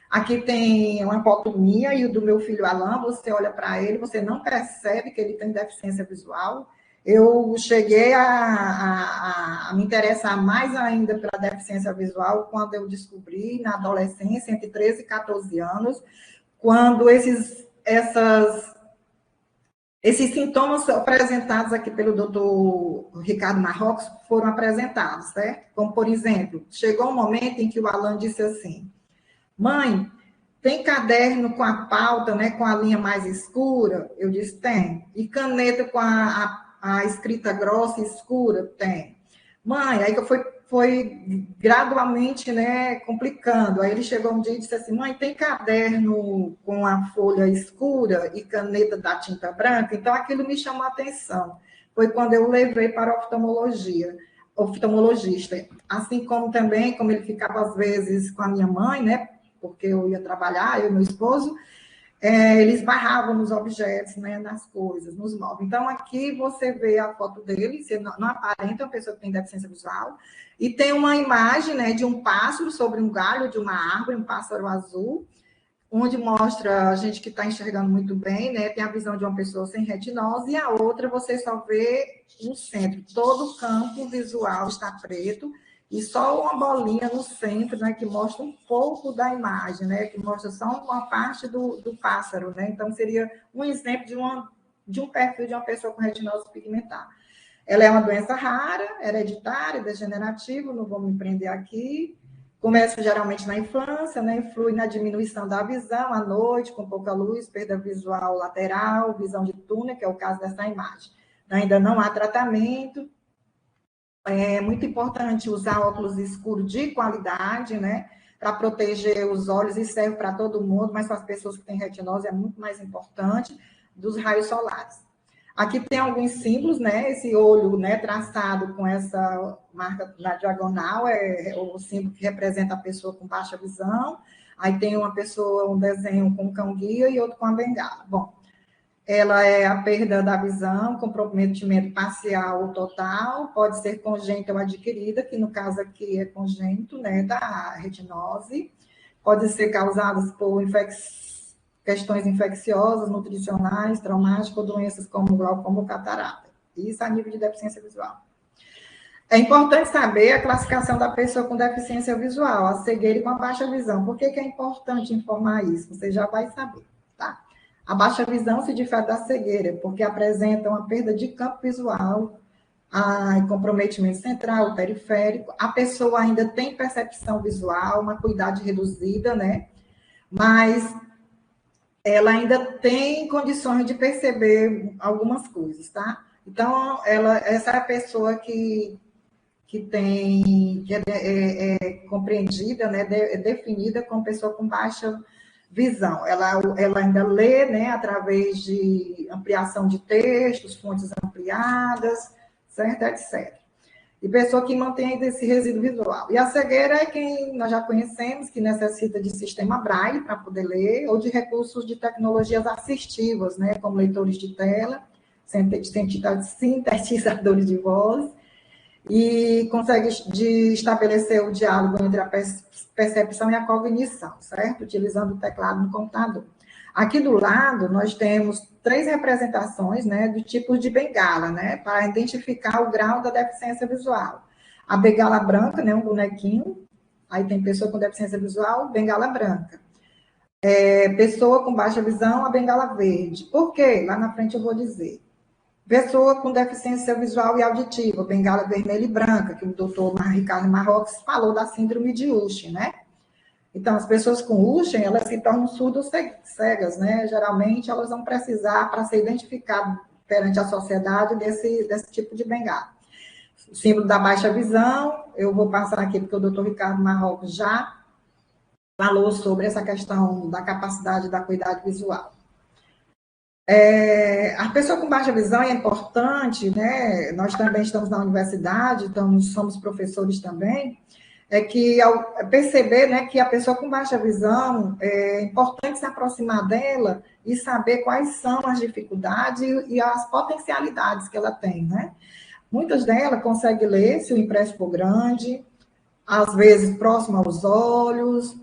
Aqui tem uma hipotomia e o do meu filho Alan, você olha para ele, você não percebe que ele tem deficiência visual. Eu cheguei a me interessar mais ainda pela deficiência visual quando eu descobri, na adolescência, entre 13 e 14 anos, quando esses sintomas apresentados aqui pelo doutor Ricardo Marrocos foram apresentados, certo? Como, por exemplo, chegou um momento em que o Alan disse assim: mãe, tem caderno com a pauta, né, com a linha mais escura? Eu disse, tem. E caneta com a escrita grossa e escura? Tem. Mãe, aí que foi gradualmente, né, complicando. Aí ele chegou um dia e disse assim, mãe, tem caderno com a folha escura e caneta da tinta branca? Então, aquilo me chamou a atenção. Foi quando eu levei para a oftalmologista. Assim como também, como ele ficava às vezes com a minha mãe, né, porque eu ia trabalhar, eu e meu esposo, eles barravam nos objetos, né, nas coisas, nos móveis. Então, aqui você vê a foto dele, você não aparenta uma pessoa que tem deficiência visual, e tem uma imagem, né, de um pássaro sobre um galho de uma árvore, um pássaro azul, onde mostra a gente que está enxergando muito bem, né, tem a visão de uma pessoa sem retinose, e a outra você só vê no centro, todo o campo visual está preto, e só uma bolinha no centro, né, que mostra um pouco da imagem, né, que mostra só uma parte do pássaro, né, então seria um exemplo de um perfil de uma pessoa com retinose pigmentar. Ela é uma doença rara, hereditária, degenerativa, não vou me prender aqui, começa geralmente na infância, né, influi na diminuição da visão à noite, com pouca luz, perda visual lateral, visão de túnel, que é o caso dessa imagem. Ainda não há tratamento. É muito importante usar óculos escuros de qualidade, né, para proteger os olhos, e serve para todo mundo, mas para as pessoas que têm retinose é muito mais importante, dos raios solares. Aqui tem alguns símbolos, né, esse olho, né, traçado com essa marca na diagonal, é o símbolo que representa a pessoa com baixa visão, aí tem uma pessoa, um desenho com cão-guia e outro com a bengala. Bom, ela é a perda da visão, comprometimento parcial ou total, pode ser congênita ou adquirida, que no caso aqui é congênito, né, da retinose, pode ser causadas por questões infecciosas, nutricionais, traumáticas, ou doenças como glaucoma ou catarata. Isso a nível de deficiência visual. É importante saber a classificação da pessoa com deficiência visual, a cegueira e com a baixa visão. Por que é importante informar isso? Você já vai saber, tá? A baixa visão se difere da cegueira, porque apresenta uma perda de campo visual, comprometimento central, periférico. A pessoa ainda tem percepção visual, uma acuidade reduzida, né? Mas ela ainda tem condições de perceber algumas coisas, tá? Então, essa é a pessoa que é compreendida, né, é definida como pessoa com baixa visão. Ela ainda lê, né, através de ampliação de textos, fontes ampliadas, certo, etc. E pessoa que mantém ainda esse resíduo visual. E a cegueira é quem nós já conhecemos, que necessita de sistema Braille para poder ler, ou de recursos de tecnologias assistivas, né, como leitores de tela, sintetizadores de voz, e consegue estabelecer o diálogo entre a percepção e a cognição, certo? Utilizando o teclado no computador. Aqui do lado, nós temos 3 representações, né, de tipos de bengala, né, para identificar o grau da deficiência visual. A bengala branca, né, um bonequinho, aí tem pessoa com deficiência visual, bengala branca. Pessoa com baixa visão, a bengala verde. Por quê? Lá na frente eu vou dizer. Pessoa com deficiência visual e auditiva, bengala vermelha e branca, que o doutor Ricardo Marrocos falou da síndrome de Usher, né? Então, as pessoas com Usher, elas se tornam surdo-cegas, né? Geralmente, elas vão precisar, para ser identificadas perante a sociedade, desse tipo de bengala. O símbolo da baixa visão, eu vou passar aqui, porque o doutor Ricardo Marrocos já falou sobre essa questão da capacidade da acuidade visual. A pessoa com baixa visão é importante, né? Nós também estamos na universidade, então somos professores também. é que ao perceber, né, que a pessoa com baixa visão, é importante se aproximar dela e saber quais são as dificuldades e as potencialidades que ela tem, né? Muitas delas conseguem ler se o impresso for grande, às vezes próximo aos olhos,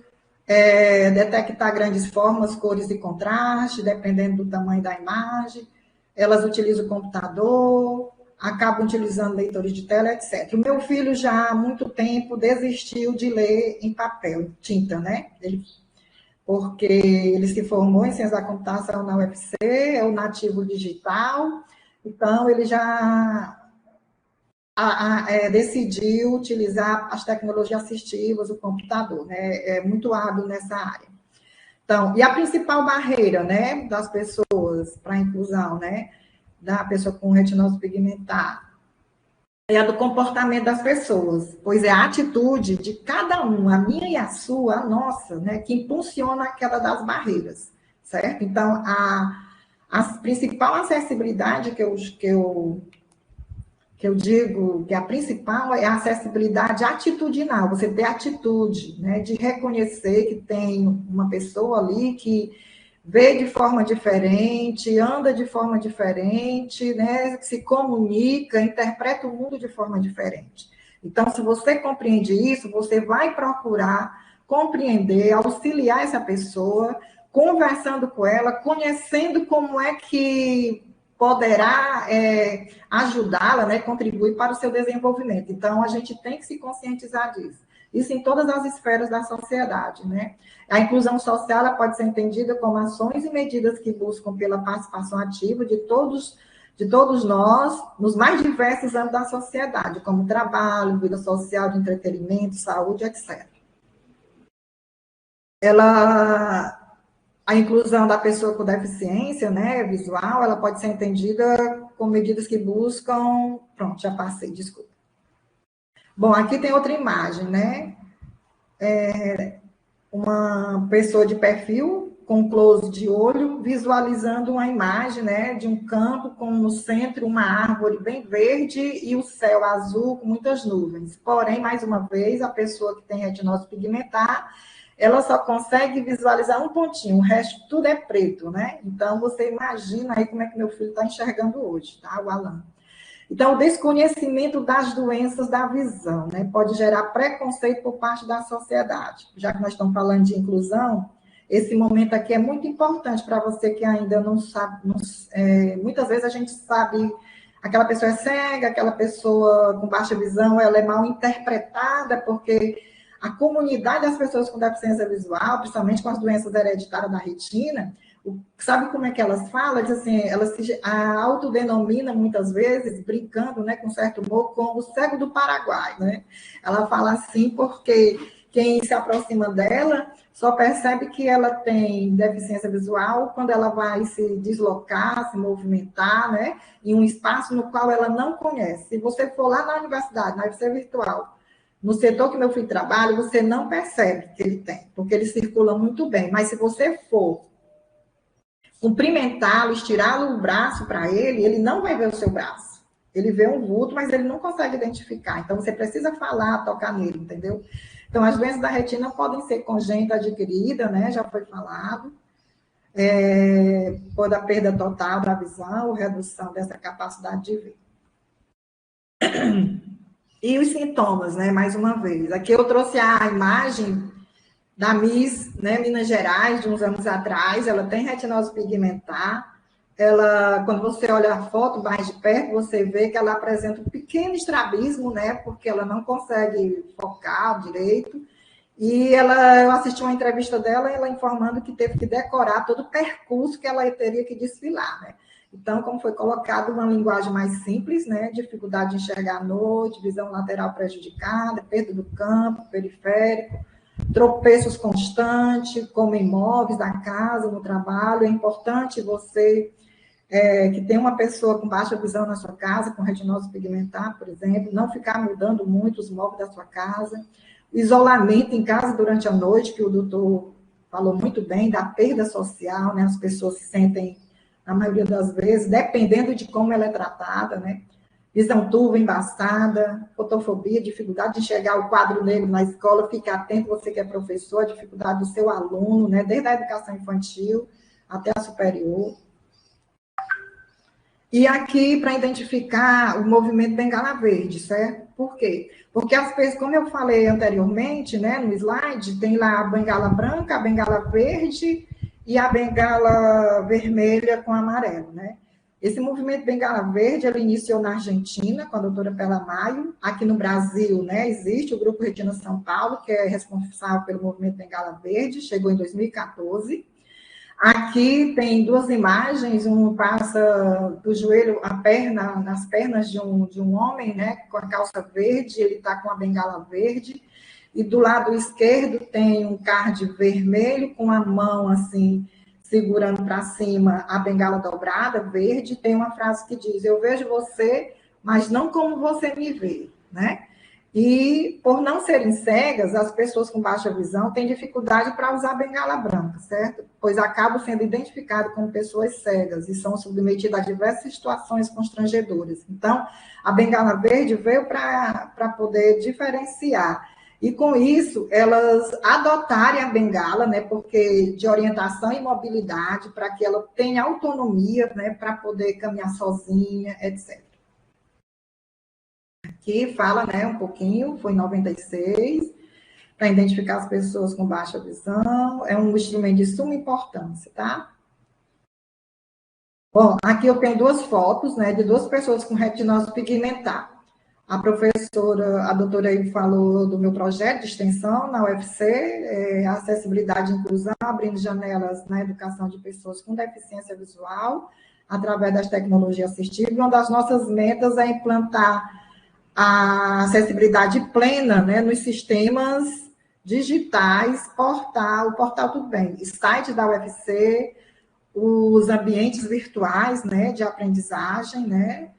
detectar grandes formas, cores e contraste, dependendo do tamanho da imagem. Elas utilizam o computador, acabam utilizando leitores de tela, etc. O meu filho já há muito tempo desistiu de ler em papel, em tinta, né? Porque ele se formou em ciência da computação na UFC, é o nativo digital, então ele já decidiu utilizar as tecnologias assistivas, o computador, né? É muito hábil nessa área. Então, e a principal barreira, né, das pessoas para a inclusão, né, da pessoa com retinose pigmentar, é a do comportamento das pessoas, pois é a atitude de cada um, a minha e a sua, a nossa, né, que impulsiona a queda das barreiras, certo? Então, a principal acessibilidade que eu digo que a principal é a acessibilidade atitudinal, você ter atitude, né, de reconhecer que tem uma pessoa ali que vê de forma diferente, anda de forma diferente, né, se comunica, interpreta o mundo de forma diferente. Então, se você compreende isso, você vai procurar compreender, auxiliar essa pessoa, conversando com ela, conhecendo como é que poderá ajudá-la, né, contribuir para o seu desenvolvimento. Então, a gente tem que se conscientizar disso. Isso em todas as esferas da sociedade, né? A inclusão social ela pode ser entendida como ações e medidas que buscam pela participação ativa de todos nós, nos mais diversos âmbitos da sociedade, como trabalho, vida social, de entretenimento, saúde, etc. A inclusão da pessoa com deficiência, né, visual, ela pode ser entendida com medidas que buscam... Pronto, já passei, desculpa. Bom, aqui tem outra imagem, né? Uma pessoa de perfil, com close de olho, visualizando uma imagem, né, de um campo com no centro uma árvore bem verde e o céu azul com muitas nuvens. Porém, mais uma vez, a pessoa que tem retinose pigmentar, ela só consegue visualizar um pontinho, o resto tudo é preto, né? Então, você imagina aí como é que meu filho está enxergando hoje, tá? O Alan. Então, o desconhecimento das doenças da visão, né? Pode gerar preconceito por parte da sociedade. Já que nós estamos falando de inclusão, esse momento aqui é muito importante para você que ainda não sabe, muitas vezes a gente sabe, aquela pessoa é cega, aquela pessoa com baixa visão, ela é mal interpretada, porque a comunidade das pessoas com deficiência visual, principalmente com as doenças hereditárias da retina, sabe como é que elas falam? Diz assim, elas se autodenominam muitas vezes, brincando, né, com certo humor, como o cego do Paraguai, né? Ela fala assim porque quem se aproxima dela só percebe que ela tem deficiência visual quando ela vai se deslocar, se movimentar, né, em um espaço no qual ela não conhece. Se você for lá na universidade, na UFC virtual, no setor que meu filho trabalha, você não percebe que ele tem, porque ele circula muito bem. Mas se você for cumprimentá-lo, estirar o braço para ele, ele não vai ver o seu braço. Ele vê um vulto, mas ele não consegue identificar. Então, você precisa falar, tocar nele, entendeu? Então, as doenças da retina podem ser congênita adquirida, né? Já foi falado. Por a perda total da visão, ou redução dessa capacidade de ver. E os sintomas, né? Mais uma vez. Aqui eu trouxe a imagem da Miss, né, Minas Gerais, de uns anos atrás. Ela tem retinose pigmentar. Ela, quando você olha a foto mais de perto, você vê que ela apresenta um pequeno estrabismo, né? Porque ela não consegue focar direito. E eu assisti uma entrevista dela, ela informando que teve que decorar todo o percurso que ela teria que desfilar, né? Então, como foi colocado, uma linguagem mais simples, né? Dificuldade de enxergar à noite, visão lateral prejudicada, perda do campo, periférico, tropeços constantes, como imóveis da casa, no trabalho. É importante você, que tem uma pessoa com baixa visão na sua casa, com retinose pigmentar, por exemplo, não ficar mudando muito os móveis da sua casa. Isolamento em casa durante a noite, que o doutor falou muito bem, da perda social, né? As pessoas se sentem, na maioria das vezes, dependendo de como ela é tratada, né? visão turva, embaçada, fotofobia, dificuldade de enxergar o quadro negro na escola, fique atento, você que é professor, a dificuldade do seu aluno, né, desde a educação infantil até a superior. E aqui, para identificar o movimento Bengala Verde, certo? Por quê? Porque as pessoas, como eu falei anteriormente, né, no slide, tem lá a bengala branca, a bengala verde e a bengala vermelha com amarelo, né? Esse movimento Bengala Verde, ele iniciou na Argentina, com a doutora Pela Maio. Aqui no Brasil, né, existe o Grupo Retina São Paulo, que é responsável pelo movimento Bengala Verde, chegou em 2014. Aqui tem duas imagens, um passa do joelho a perna, nas pernas de um homem, né, com a calça verde, ele está com a bengala verde, e do lado esquerdo tem um card vermelho com a mão assim, segurando para cima a bengala dobrada, verde, tem uma frase que diz, eu vejo você, mas não como você me vê, né? E, por não serem cegas, as pessoas com baixa visão têm dificuldade para usar a bengala branca, certo? Pois acabam sendo identificados como pessoas cegas e são submetidas a diversas situações constrangedoras. Então, a bengala verde veio para poder diferenciar. E, com isso, elas adotarem a bengala, né, porque de orientação e mobilidade, para que ela tenha autonomia, né, para poder caminhar sozinha, etc. Aqui fala, né, um pouquinho, foi em 96, para identificar as pessoas com baixa visão, é um instrumento de suma importância, tá? Bom, aqui eu tenho duas fotos, né, de duas pessoas com retinose pigmentar. A professora, a doutora aí falou do meu projeto de extensão na UFC, acessibilidade e inclusão, abrindo janelas na educação de pessoas com deficiência visual, através das tecnologias assistivas. Uma das nossas metas é implantar a acessibilidade plena, né, nos sistemas digitais, o portal Tudo Bem, site da UFC, os ambientes virtuais, né, de aprendizagem, né,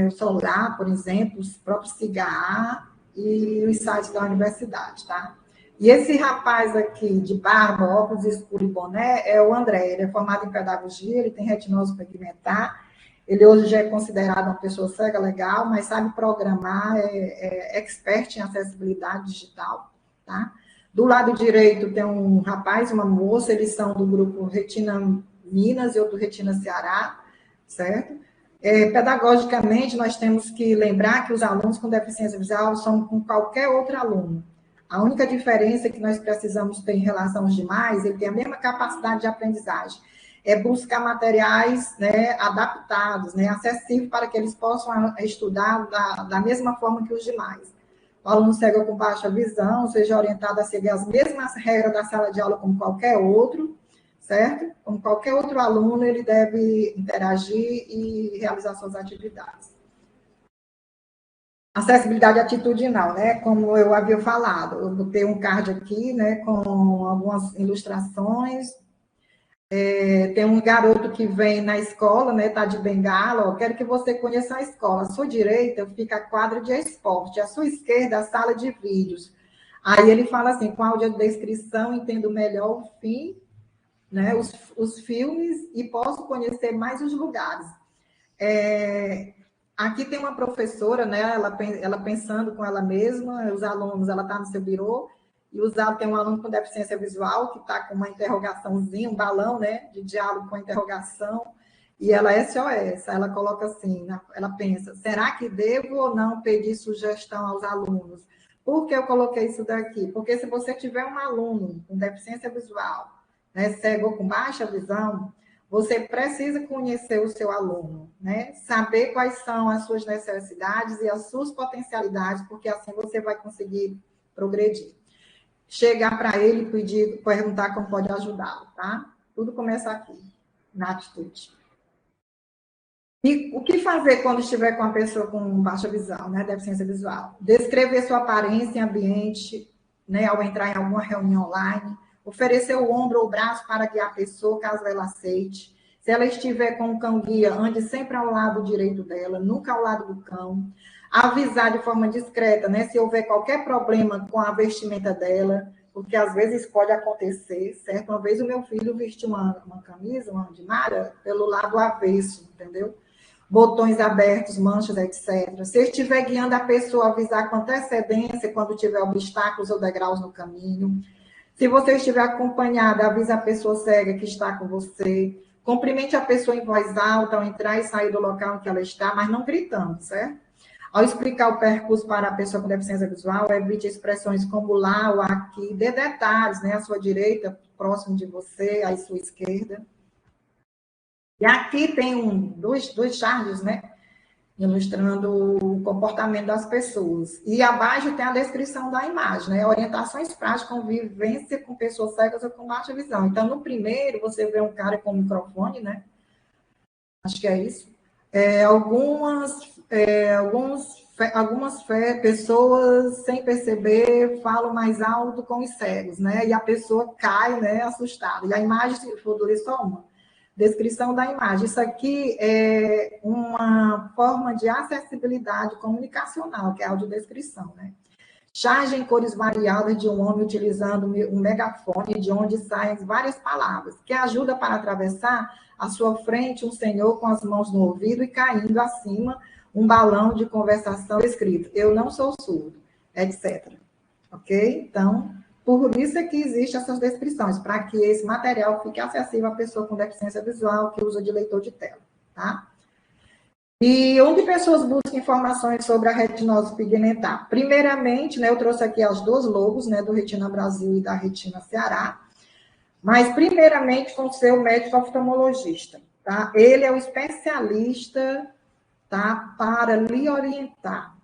o celular, por exemplo, os próprios CIGA e os sites da universidade, tá? E esse rapaz aqui, de barba, óculos escuros e boné, é o André, ele é formado em pedagogia, ele tem retinose pigmentar, ele hoje já é considerado uma pessoa cega legal, mas sabe programar, é expert em acessibilidade digital, tá? Do lado direito tem um rapaz e uma moça, eles são do grupo Retina Minas e outro Retina Ceará, certo? Pedagogicamente, nós temos que lembrar que os alunos com deficiência visual são como qualquer outro aluno. A única diferença que nós precisamos ter em relação aos demais, ele tem a mesma capacidade de aprendizagem, é buscar materiais, né, adaptados, né, acessíveis para que eles possam estudar da mesma forma que os demais. O aluno cego com baixa visão seja orientado a seguir as mesmas regras da sala de aula como qualquer outro, certo? Como qualquer outro aluno, ele deve interagir e realizar suas atividades. Acessibilidade atitudinal, né? Como eu havia falado, eu botei um card aqui, né, com algumas ilustrações. Tem um garoto que vem na escola, né, tá de bengala, ó, quero que você conheça a escola. À sua direita fica a quadra de esporte, à sua esquerda a sala de vídeos. Aí ele fala assim, com a audiodescrição, entendo melhor o fim, né, os filmes e posso conhecer mais os lugares. Aqui tem uma professora, né, ela pensando com ela mesma, os alunos, ela está no seu birô, e tem um aluno com deficiência visual que está com uma interrogaçãozinha, um balão, né, de diálogo com interrogação, e ela é SOS, ela coloca assim, ela pensa, será que devo ou não pedir sugestão aos alunos? Por que eu coloquei isso daqui? Porque se você tiver um aluno com deficiência visual, né, cego ou com baixa visão, você precisa conhecer o seu aluno, né? Saber quais são as suas necessidades e as suas potencialidades, porque assim você vai conseguir progredir. Chegar para ele e perguntar como pode ajudá-lo, tá? Tudo começa aqui, na atitude. E o que fazer quando estiver com uma pessoa com baixa visão, né? Deficiência visual? Descrever sua aparência em ambiente, né? Ao entrar em alguma reunião online, oferecer o ombro ou o braço para guiar a pessoa, caso ela aceite. Se ela estiver com o cão-guia, ande sempre ao lado direito dela, nunca ao lado do cão. Avisar de forma discreta, né? Se houver qualquer problema com a vestimenta dela, porque às vezes pode acontecer, certo? Uma vez o meu filho vestiu uma camisa, uma de malha, pelo lado avesso, entendeu? botões abertos, manchas, etc. Se estiver guiando a pessoa, avisar com antecedência quando tiver obstáculos ou degraus no caminho. Se você estiver acompanhada, avise a pessoa cega que está com você. Cumprimente a pessoa em voz alta ao entrar e sair do local em que ela está, mas não gritando, certo? Ao explicar o percurso para a pessoa com deficiência visual, evite expressões como lá ou aqui, dê detalhes, né? À sua direita, próximo de você, à sua esquerda. E aqui tem dois charges, né? Ilustrando o comportamento das pessoas. E abaixo tem a descrição da imagem, né? Orientações práticas, convivência com pessoas cegas ou com baixa visão. Então, no primeiro, você vê um cara com microfone, né? Acho que é isso. Algumas pessoas, sem perceber, falam mais alto com os cegos, né? E a pessoa cai, né, assustada. E a imagem, se for só uma. Descrição da imagem. Isso aqui é uma forma de acessibilidade comunicacional, que é a audiodescrição, né? Charge em cores variadas de um homem utilizando um megafone, de onde saem várias palavras, que ajuda para atravessar à sua frente um senhor com as mãos no ouvido e caindo acima um balão de conversação escrito: eu não sou surdo, etc. Ok? Então, por isso é que existem essas descrições, para que esse material fique acessível à pessoa com deficiência visual que usa de leitor de tela, tá? E onde pessoas buscam informações sobre a retinose pigmentar? Primeiramente, né, eu trouxe aqui as duas logos, né, do Retina Brasil e da Retina Ceará, mas primeiramente com o seu médico oftalmologista, tá? Ele é o especialista, tá, para lhe orientar,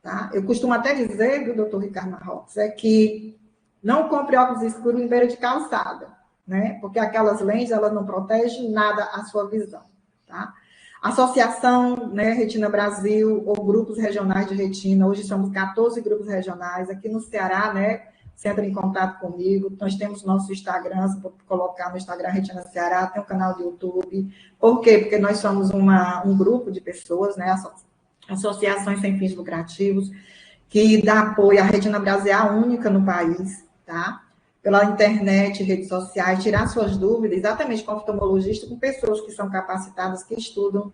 tá? Eu costumo até dizer, do doutor Ricardo Marroques, é que não compre óculos escuros em beira de calçada, né? Porque aquelas lentes, elas não protegem nada a sua visão, tá? Associação, né, Retina Brasil, ou grupos regionais de retina, hoje somos 14 grupos regionais, aqui no Ceará, né, você entra em contato comigo, nós temos nosso Instagram, você pode colocar no Instagram Retina Ceará, tem um canal do YouTube. Por quê? Porque nós somos um grupo de pessoas, né, associações sem fins lucrativos, que dá apoio à Retina Brasil, é a única no país, tá? Pela internet, redes sociais, tirar suas dúvidas, exatamente com oftalmologista, com pessoas que são capacitadas, que estudam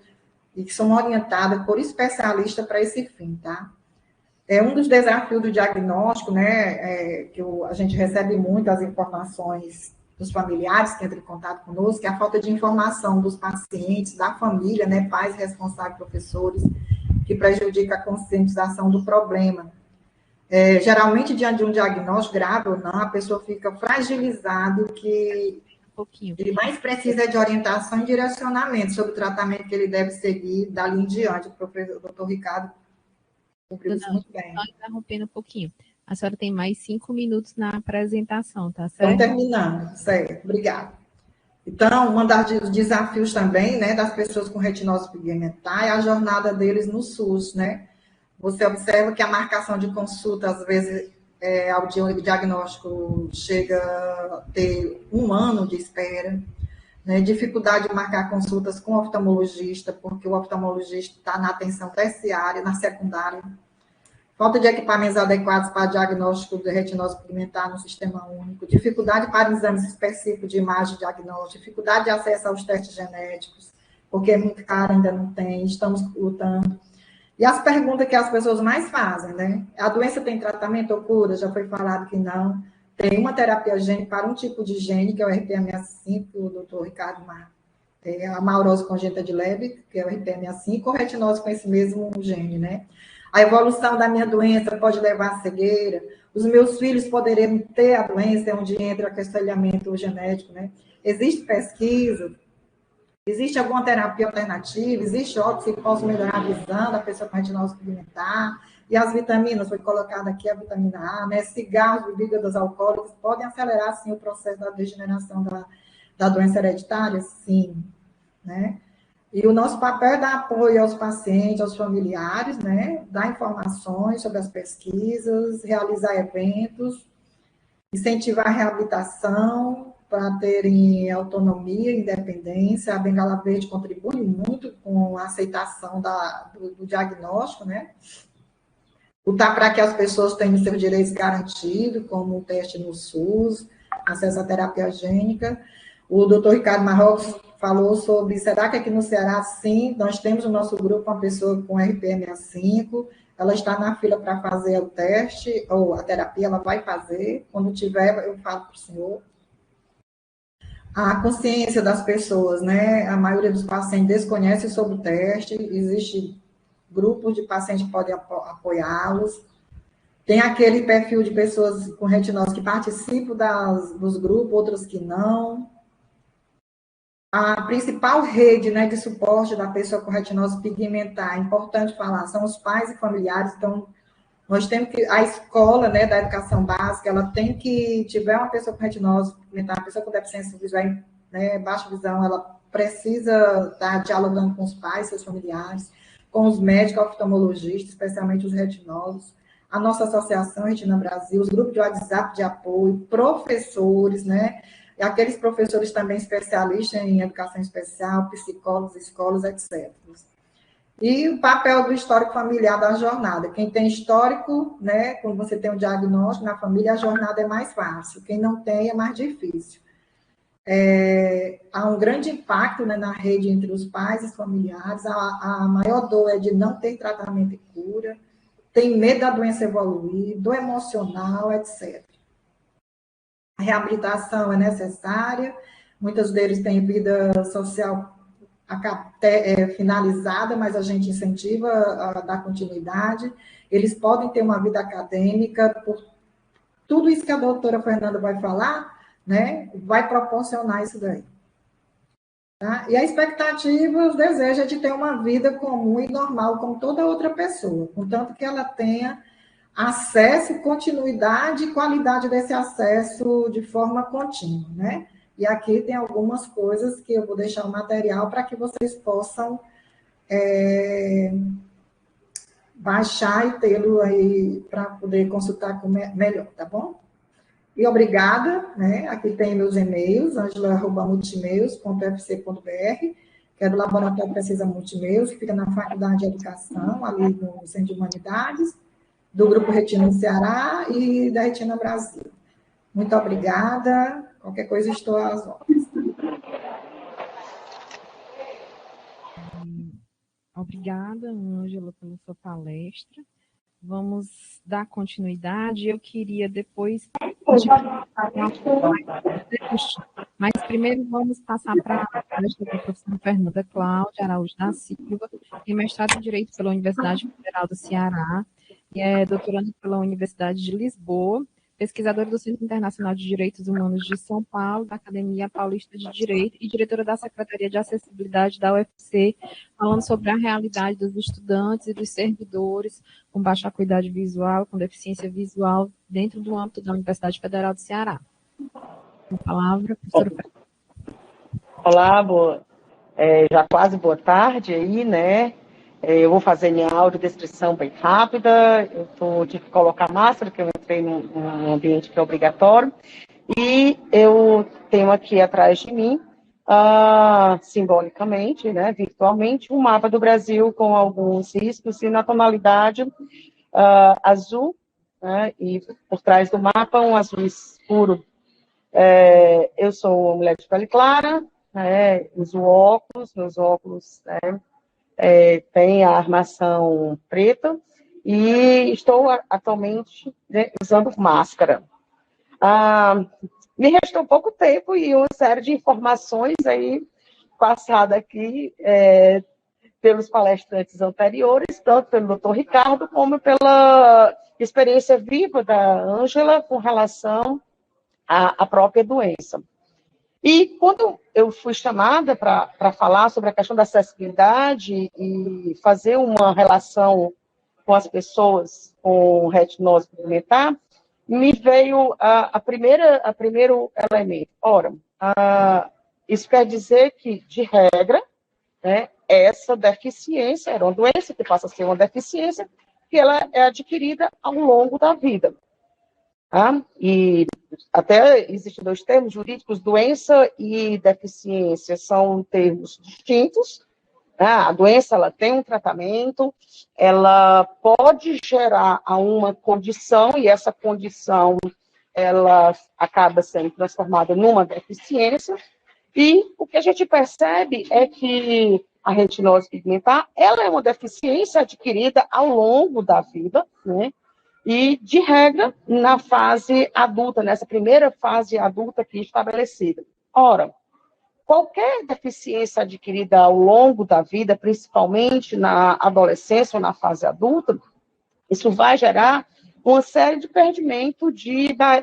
e que são orientadas por especialistas para esse fim, tá? É um dos desafios do diagnóstico, né, que a gente recebe muito as informações dos familiares que entram em contato conosco, que é a falta de informação dos pacientes, da família, né, pais responsáveis, professores, que prejudica a conscientização do problema. Geralmente, diante de um diagnóstico grave ou não, a pessoa fica fragilizada, que ele mais precisa é de orientação e direcionamento sobre o tratamento que ele deve seguir dali em diante. O professor Dr. Ricardo cumpriu isso muito bem. Só interrompendo um pouquinho. A senhora tem mais 5 minutos na apresentação, tá certo? Estamos terminando, certo. Obrigada. Então, um dos desafios também, né, das pessoas com retinose pigmentar é a jornada deles no SUS, né? Você observa que a marcação de consulta, às vezes, ao diagnóstico chega a ter 1 ano de espera, né? Dificuldade de marcar consultas com o oftalmologista, porque o oftalmologista está na atenção terciária, na secundária. Falta de equipamentos adequados para diagnóstico de retinose pigmentar no sistema único, dificuldade para exames específicos de imagem e diagnóstico, dificuldade de acesso aos testes genéticos, porque é muito caro, ainda não tem, estamos lutando. E as perguntas que as pessoas mais fazem, né? A doença tem tratamento ou cura? Já foi falado que não. Tem uma terapia gênica para um tipo de gene, que é o RPM65, o doutor Ricardo Mar. A maurose congênita de Leber, que é o RPM65, ou retinose com esse mesmo gene, né? A evolução da minha doença pode levar à cegueira. Os meus filhos poderiam ter a doença, é onde entra o aquecilhamento genético, né? Existe pesquisa? Existe alguma terapia alternativa? Existe óculos que possam melhorar a visão da pessoa com retinose pigmentar? E as vitaminas, foi colocada aqui a vitamina A, né? Cigarros, bebidas alcoólicas podem acelerar, sim, o processo da degeneração da doença hereditária? Sim, né? E o nosso papel é dar apoio aos pacientes, aos familiares, né? Dar informações sobre as pesquisas, realizar eventos, incentivar a reabilitação para terem autonomia e independência. A Bengala Verde contribui muito com a aceitação do diagnóstico, né? Lutar para que as pessoas tenham seus direitos garantidos, como o teste no SUS, acesso à terapia gênica. O doutor Ricardo Marroques falou sobre, será que aqui no Ceará, sim, nós temos no nosso grupo uma pessoa com RPM-A5, ela está na fila para fazer o teste, ou a terapia, ela vai fazer, quando tiver, eu falo para o senhor. A consciência das pessoas, né? A maioria dos pacientes desconhece sobre o teste, existe grupos de pacientes que podem apoiá-los. Tem aquele perfil de pessoas com retinose que participam dos grupos, outros que não. A principal rede, né, de suporte da pessoa com retinose pigmentar, é importante falar, são os pais e familiares. Então, nós temos que, a escola, né, da educação básica, ela tem que, tiver uma pessoa com retinose pigmentar, uma pessoa com deficiência visual, né, baixa visão, ela precisa estar dialogando com os pais, seus familiares, com os médicos oftalmologistas, especialmente os retinólogos, a nossa associação Retina Brasil, os grupos de WhatsApp de apoio, professores, né, e aqueles professores também especialistas em educação especial, psicólogos, escolas, etc. E o papel do histórico familiar da jornada. Quem tem histórico, né, quando você tem um diagnóstico na família, a jornada é mais fácil. Quem não tem, é mais difícil. Há um grande impacto, né, na rede entre os pais e os familiares. A maior dor é de não ter tratamento e cura, tem medo da doença evoluir, dor emocional, etc. A reabilitação é necessária, muitos deles têm vida social finalizada, mas a gente incentiva a dar continuidade. Eles podem ter uma vida acadêmica, por tudo isso que a doutora Fernanda vai falar, né, vai proporcionar isso daí. Tá? E a expectativa, os desejos é de ter uma vida comum e normal, como toda outra pessoa, contanto que ela tenha acesso, continuidade e qualidade desse acesso de forma contínua, né? E aqui tem algumas coisas que eu vou deixar o material para que vocês possam baixar e tê-lo aí para poder consultar melhor, tá bom? E obrigada, né? Aqui tem meus e-mails, angela@multimeios.fc.br, que é do Laboratório Pesquisa Multimeios, que fica na Faculdade de Educação, ali no Centro de Humanidades, do Grupo Retina Ceará e da Retina Brasil. Muito obrigada. Qualquer coisa, estou às ordens. Obrigada, Ângela, pela sua palestra. Vamos dar continuidade. Eu queria depois... Mas primeiro vamos passar para a palestra da professora Fernanda Cláudia Araújo da Silva, que é mestrado em Direito pela Universidade Federal do Ceará, e é doutoranda pela Universidade de Lisboa, pesquisadora do Centro Internacional de Direitos Humanos de São Paulo, da Academia Paulista de Direito e diretora da Secretaria de Acessibilidade da UFC, falando sobre a realidade dos estudantes e dos servidores com baixa acuidade visual, com deficiência visual, dentro do âmbito da Universidade Federal do Ceará. Com a palavra, professora Fernanda. Olá, já quase boa tarde aí, né? Eu vou fazer minha audiodescrição bem rápida. Eu tive que colocar máscara, porque eu entrei num ambiente que é obrigatório. E eu tenho aqui atrás de mim, simbolicamente, né, virtualmente, um mapa do Brasil com alguns riscos e na tonalidade azul, né, e por trás do mapa um azul escuro. Eu sou uma mulher de pele clara, né, uso óculos, meus óculos, né, tem a armação preta e estou atualmente, né, usando máscara. Me restou pouco tempo e uma série de informações aí passada aqui pelos palestrantes anteriores, tanto pelo doutor Ricardo como pela experiência viva da Ângela com relação à própria doença. E quando eu fui chamada para falar sobre a questão da acessibilidade e fazer uma relação com as pessoas com retinose pigmentar, me veio a primeiro elemento. Ora, isso quer dizer que, de regra, né, essa deficiência era uma doença que passa a ser uma deficiência que ela é adquirida ao longo da vida. Tá? E até existem dois termos jurídicos, doença e deficiência são termos distintos. A doença ela tem um tratamento, ela pode gerar uma condição, e essa condição ela acaba sendo transformada numa deficiência, E o que a gente percebe é que a retinose pigmentar, ela é uma deficiência adquirida ao longo da vida, né? E, de regra, na fase adulta, nessa primeira fase adulta aqui estabelecida. Ora, qualquer deficiência adquirida ao longo da vida, principalmente na adolescência ou na fase adulta, isso vai gerar uma série de perdimento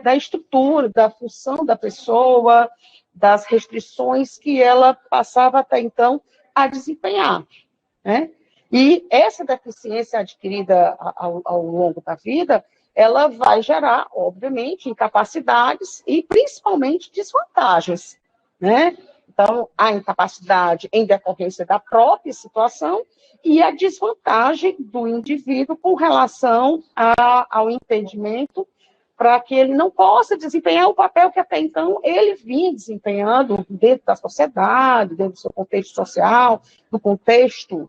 da estrutura, da função da pessoa, das restrições que ela passava até então a desempenhar, né? E essa deficiência adquirida ao longo da vida, ela vai gerar, obviamente, incapacidades e, principalmente, desvantagens, né? Então, a incapacidade em decorrência da própria situação e a desvantagem do indivíduo com relação ao entendimento para que ele não possa desempenhar o papel que até então ele vinha desempenhando dentro da sociedade, dentro do seu contexto social, do contexto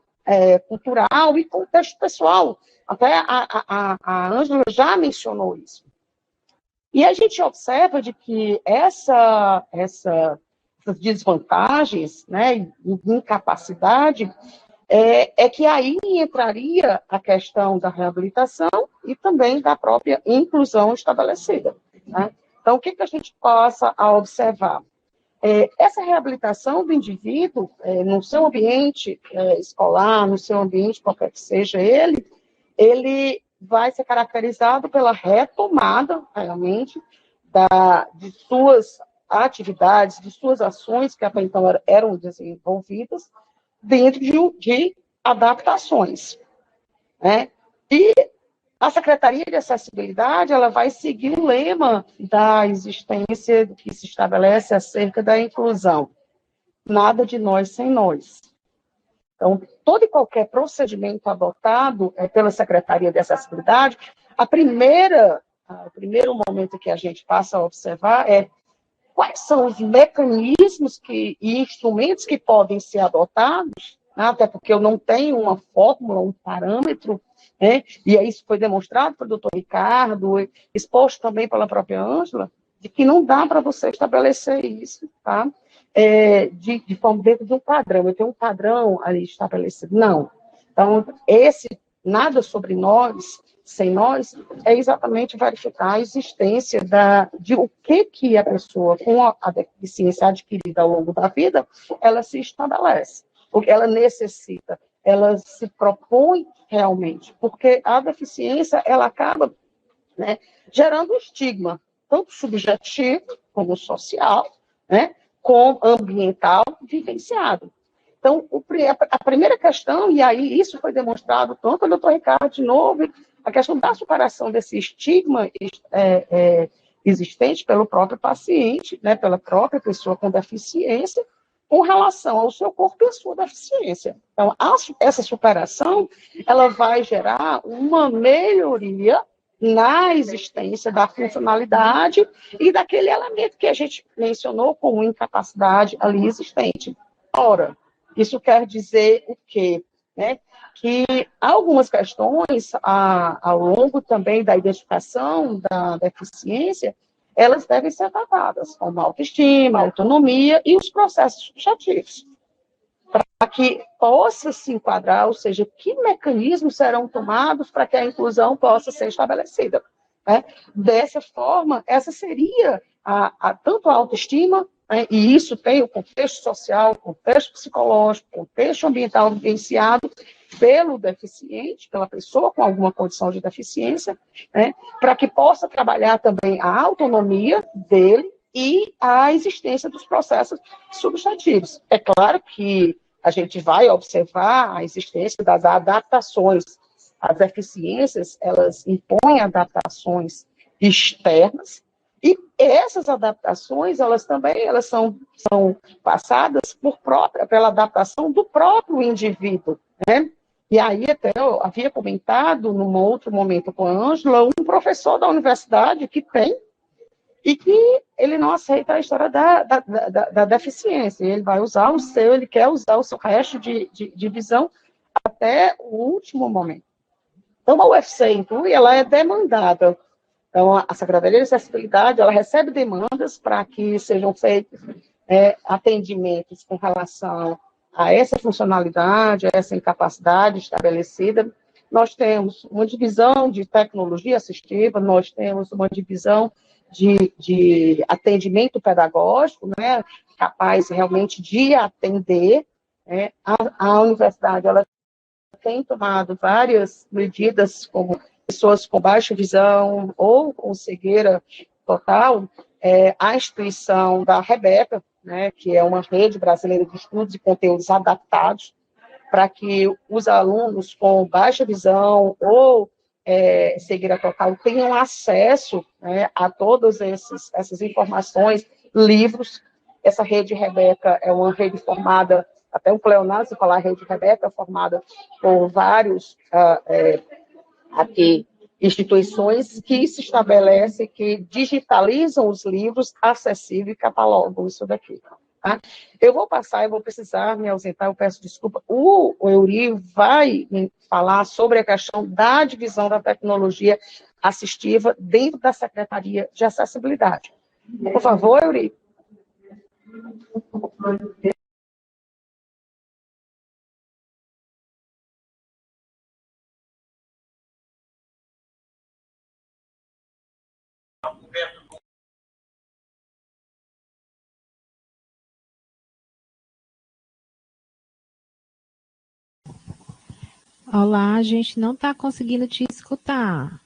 cultural e contexto pessoal. Até a Ângela já mencionou isso. E a gente observa de que essas desvantagens, né, incapacidade, é que aí entraria a questão da reabilitação e também da própria inclusão estabelecida, né? Então, o que a gente passa a observar? Essa reabilitação do indivíduo, no seu ambiente escolar, no seu ambiente qualquer que seja ele vai ser caracterizado pela retomada, realmente, de suas atividades, de suas ações que até então eram desenvolvidas, dentro de adaptações, né? E a Secretaria de Acessibilidade, ela vai seguir o lema da existência que se estabelece acerca da inclusão. Nada de nós sem nós. Então, todo e qualquer procedimento adotado pela Secretaria de Acessibilidade, o primeiro momento que a gente passa a observar é quais são os mecanismos e instrumentos que podem ser adotados, né? Até porque eu não tenho uma fórmula, um parâmetro, né? E isso foi demonstrado pelo doutor Ricardo, exposto também pela própria Ângela, de que não dá para você estabelecer isso, tá? De forma dentro de um padrão. Eu tenho um padrão ali estabelecido. Não. Então, esse nada sobre nós, sem nós, é exatamente verificar a existência de o que a pessoa com a deficiência adquirida ao longo da vida, ela se estabelece, o que ela necessita, ela se propõe realmente, porque a deficiência, ela acaba, né, gerando um estigma, tanto subjetivo como social, né, como ambiental vivenciado. Então, a primeira questão, e aí isso foi demonstrado tanto pelo doutor Ricardo de novo, a questão da superação desse estigma existente pelo próprio paciente, né, pela própria pessoa com deficiência, com relação ao seu corpo e à sua deficiência. Então, essa superação, ela vai gerar uma melhoria na existência da funcionalidade e daquele elemento que a gente mencionou como incapacidade ali existente. Ora, isso quer dizer o quê? Né? Que algumas questões, ao longo também da identificação da deficiência, elas devem ser tratadas, como a autoestima, a autonomia e os processos subjetivos, para que possa se enquadrar, ou seja, que mecanismos serão tomados para que a inclusão possa ser estabelecida, né? Dessa forma, essa seria tanto a autoestima, né, e isso tem o contexto social, o contexto psicológico, o contexto ambiental vivenciado pelo deficiente, pela pessoa com alguma condição de deficiência, né, para que possa trabalhar também a autonomia dele e a existência dos processos subjetivos. É claro que a gente vai observar a existência das adaptações. As deficiências, elas impõem adaptações externas, e essas adaptações, elas são passadas pela adaptação do próprio indivíduo, né? E aí, até eu havia comentado, num outro momento com a Ângela, um professor da universidade que tem, e que ele não aceita a história da deficiência. Ele vai usar ele quer usar o seu resto de visão até o último momento. Então, a UFC, inclui, ela é demandada. Então, a Secretaria de Acessibilidade, ela recebe demandas para que sejam feitas atendimentos com relação a essa funcionalidade, a essa incapacidade estabelecida. Nós temos uma divisão de tecnologia assistiva, nós temos uma divisão de atendimento pedagógico, né, capaz realmente de atender. A universidade ela tem tomado várias medidas, como pessoas com baixa visão ou com cegueira total, a instituição da Rebeca, né, que é uma rede brasileira de estudos e conteúdos adaptados, para que os alunos com baixa visão ou cegueira total tenham acesso, né, a todas essas informações, livros. Essa rede Rebeca é uma rede formada, até o pleonasmo falar rede Rebeca, formada por vários aqui instituições que se estabelecem, que digitalizam os livros acessíveis e catalogam isso daqui. Tá? Eu vou passar, eu vou precisar me ausentar, eu peço desculpa. O Eury vai me falar sobre a questão da divisão da tecnologia assistiva dentro da Secretaria de Acessibilidade. Por favor, Eury. Olá, a gente não está conseguindo te escutar.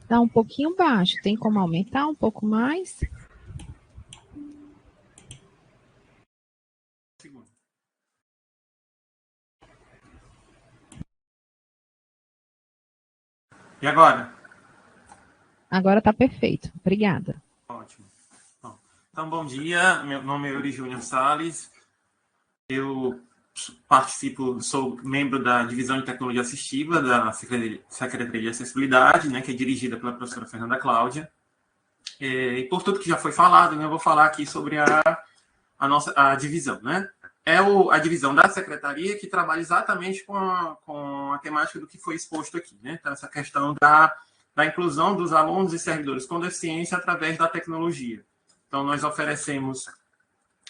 Está um pouquinho baixo, tem como aumentar um pouco mais? E agora? Agora está perfeito. Obrigada. Ótimo. Então, bom dia. Meu nome é Eury Júnior Salles. Eu sou membro da Divisão de Tecnologia Assistiva da Secretaria de Acessibilidade, né, que é dirigida pela professora Fernanda Cláudia. E por tudo que já foi falado, né, eu vou falar aqui sobre a divisão, né? A divisão da secretaria que trabalha exatamente com a temática do que foi exposto aqui, né? Então, essa questão da inclusão dos alunos e servidores com deficiência através da tecnologia. Então, nós oferecemos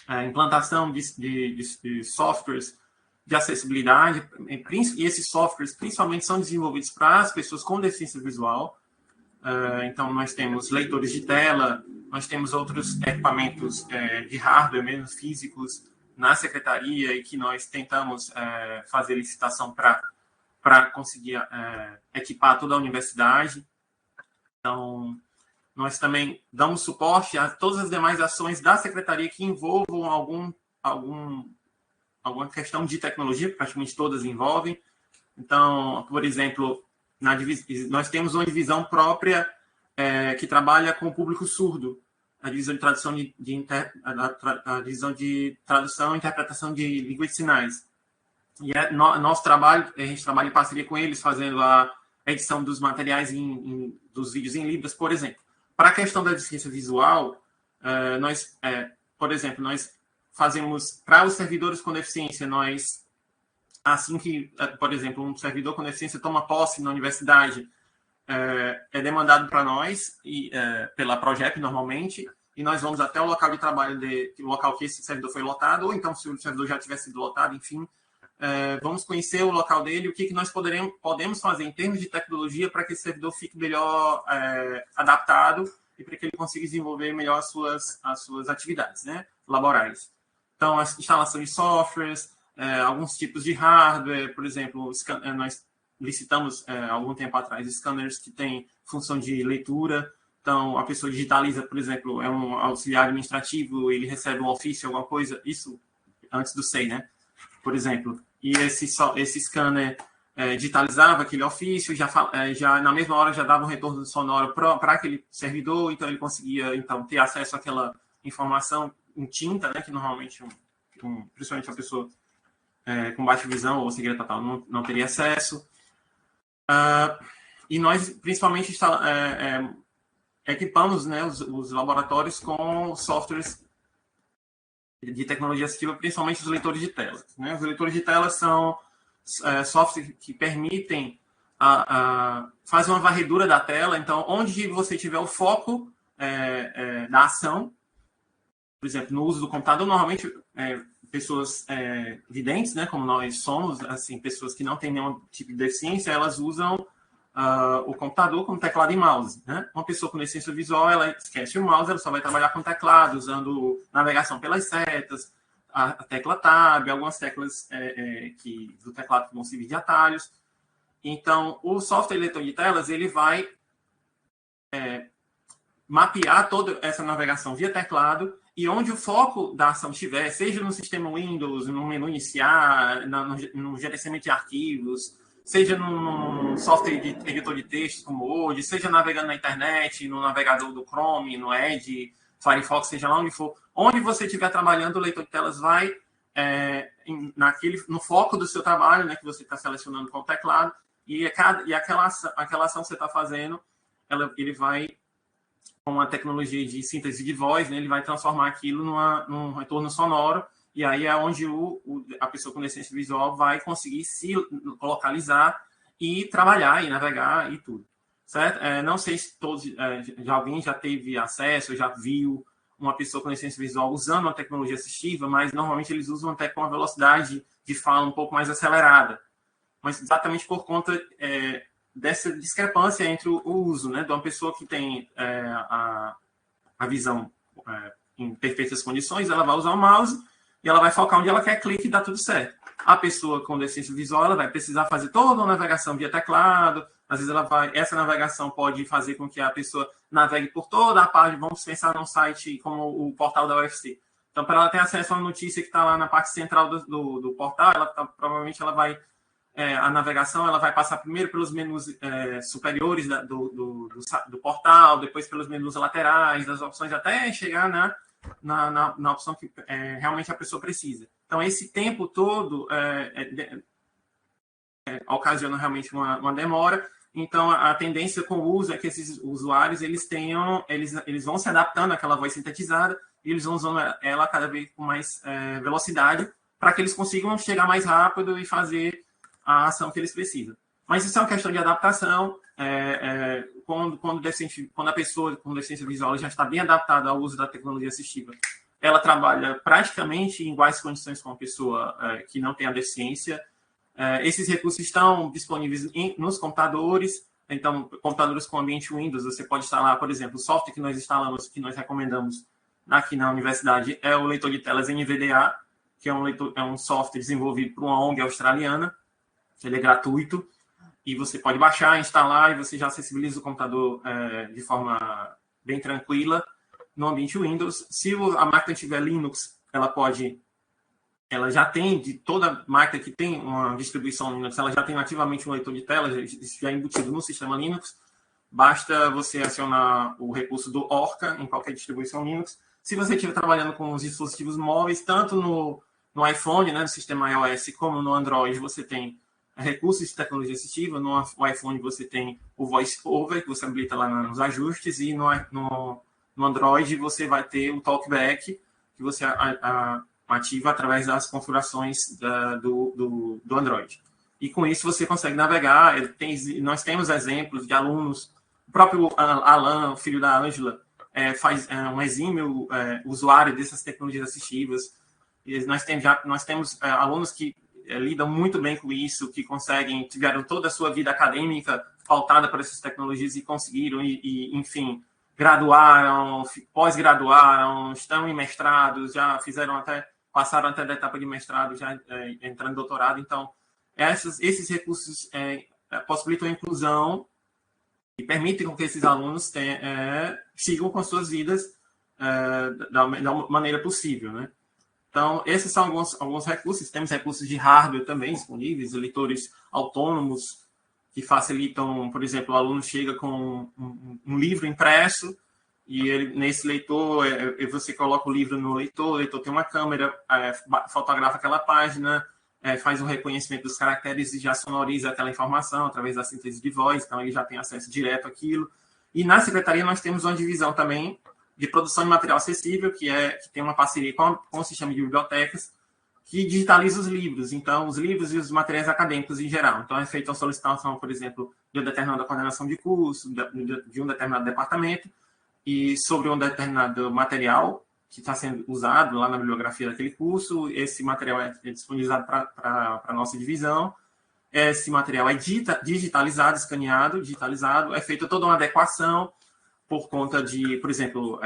a implantação de softwares de acessibilidade, e esses softwares principalmente são desenvolvidos para as pessoas com deficiência visual. Então, nós temos leitores de tela, nós temos outros equipamentos de hardware, mesmo físicos, na secretaria, e que nós tentamos fazer licitação para conseguir equipar toda a universidade. Então, nós também damos suporte a todas as demais ações da secretaria que envolvam alguma questão de tecnologia, praticamente todas envolvem. Então, por exemplo, nós temos uma divisão própria que trabalha com o público surdo, a divisão de tradução a divisão de tradução e interpretação de língua de sinais. E nosso trabalho, a gente trabalha em parceria com eles, fazendo a edição dos materiais dos vídeos em Libras, por exemplo. Para a questão da deficiência visual, por exemplo, nós fazemos, para os servidores com deficiência, assim que, por exemplo, um servidor com deficiência toma posse na universidade, é demandado para nós, pela Progep, normalmente, e nós vamos até o local de trabalho, o local que esse servidor foi lotado, ou então, se o servidor já tivesse sido lotado, enfim, vamos conhecer o local dele, o que nós podemos fazer em termos de tecnologia para que esse servidor fique melhor adaptado e para que ele consiga desenvolver melhor as suas atividades, né, laborais. Então, a instalação de softwares, alguns tipos de hardware, por exemplo, nós licitamos algum tempo atrás scanners que têm função de leitura. Então, a pessoa digitaliza, por exemplo, é um auxiliar administrativo, ele recebe um ofício, alguma coisa, isso antes do SEI, né? Por exemplo. E esse scanner digitalizava aquele ofício, já na mesma hora já dava um retorno sonoro para aquele servidor, então ele conseguia ter acesso àquela informação em tinta, né, que normalmente, principalmente a pessoa com baixa visão ou cegueira total não teria acesso. E nós, principalmente, equipamos, né, os laboratórios com softwares de tecnologia assistiva, principalmente os leitores de telas. Né? Os leitores de telas são softwares que permitem fazer uma varredura da tela. Então, onde você tiver o foco da ação, por exemplo, no uso do computador, normalmente pessoas videntes, né, como nós somos, assim, pessoas que não têm nenhum tipo de deficiência, elas usam o computador como teclado e mouse. Né? Uma pessoa com deficiência visual, ela esquece o mouse, ela só vai trabalhar com teclado, usando navegação pelas setas, a tecla Tab, algumas teclas do teclado que vão servir de atalhos. Então, o software leitor de telas, ele vai mapear toda essa navegação via teclado, e onde o foco da ação estiver, seja no sistema Windows, no menu iniciar, no gerenciamento de arquivos, seja num software de editor de texto como Word, seja navegando na internet, no navegador do Chrome, no Edge, Firefox, seja lá onde for, onde você estiver trabalhando, o leitor de telas vai no foco do seu trabalho, né, que você está selecionando com o teclado, e aquela ação que você está fazendo, ele vai, com uma tecnologia de síntese de voz, né, ele vai transformar aquilo num retorno sonoro, e aí é onde a pessoa com deficiência visual vai conseguir se localizar e trabalhar, e navegar, e tudo. Certo? Não sei se alguém já teve acesso, já viu uma pessoa com deficiência visual usando uma tecnologia assistiva, mas normalmente eles usam até com uma velocidade de fala um pouco mais acelerada. Mas exatamente por conta dessa discrepância entre o uso, né, de uma pessoa que tem a visão em perfeitas condições, ela vai usar o mouse e ela vai focar onde ela quer, clique e dá tudo certo. A pessoa com deficiência visual, ela vai precisar fazer toda uma navegação via teclado, às vezes essa navegação pode fazer com que a pessoa navegue por toda a página, vamos pensar num site como o portal da UFC. Então, para ela ter acesso a uma notícia que está lá na parte central do portal, provavelmente ela vai a navegação ela vai passar primeiro pelos menus superiores do portal, depois pelos menus laterais, das opções, até chegar na opção que realmente a pessoa precisa. Então, esse tempo todo ocasiona realmente uma demora. Então, a tendência com o uso é que esses usuários eles vão se adaptando àquela voz sintetizada e eles vão usando ela cada vez com mais velocidade para que eles consigam chegar mais rápido e fazer a ação que eles precisam. Mas isso é uma questão de adaptação. Quando a pessoa com deficiência visual já está bem adaptada ao uso da tecnologia assistiva, ela trabalha praticamente em iguais condições com a pessoa que não tem a deficiência. Esses recursos estão disponíveis nos computadores. Então, computadores com ambiente Windows, você pode instalar, por exemplo, o software que nós instalamos, que nós recomendamos aqui na universidade, é o leitor de telas NVDA, que é um software desenvolvido por uma ONG australiana. Ele é gratuito e você pode baixar, instalar e você já acessibiliza o computador de forma bem tranquila no ambiente Windows. Se a máquina tiver Linux, ela já tem, de toda máquina que tem uma distribuição Linux, ela já tem nativamente um leitor de telas, isso já é embutido no sistema Linux. Basta você acionar o recurso do Orca em qualquer distribuição Linux. Se você estiver trabalhando com os dispositivos móveis, tanto no iPhone, né, no sistema iOS, como no Android, você tem recursos de tecnologia assistiva. No iPhone você tem o Voice Over, que você habilita lá nos ajustes, e no Android você vai ter o Talkback, que você ativa através das configurações do Android. E com isso você consegue navegar. Nós temos exemplos de alunos, o próprio Alan, filho da Ângela, faz um exímio usuário dessas tecnologias assistivas. E nós temos alunos que lidam muito bem com isso, que tiveram toda a sua vida acadêmica pautada por essas tecnologias e conseguiram, enfim, graduaram, pós-graduaram, estão em mestrados, já passaram até da etapa de mestrado, já entrando em doutorado. Então, esses recursos possibilitam a inclusão e permitem que esses alunos sigam com as suas vidas da maneira possível, né? Então, esses são alguns recursos. Temos recursos de hardware também disponíveis, leitores autônomos que facilitam, por exemplo, o aluno chega com um livro impresso e nesse leitor, você coloca o livro no leitor, o leitor tem uma câmera, fotografa aquela página, faz o reconhecimento dos caracteres e já sonoriza aquela informação através da síntese de voz, então ele já tem acesso direto àquilo. E na secretaria nós temos uma divisão também de produção de material acessível, que tem uma parceria com o sistema de bibliotecas, que digitaliza os livros. Então, os livros e os materiais acadêmicos em geral. Então, é feita a solicitação, por exemplo, de uma determinada coordenação de curso, de um determinado departamento, e sobre um determinado material que está sendo usado lá na bibliografia daquele curso, esse material é disponibilizado para a nossa divisão, esse material é digitalizado, escaneado, digitalizado, é feita toda uma adequação por conta de, por exemplo,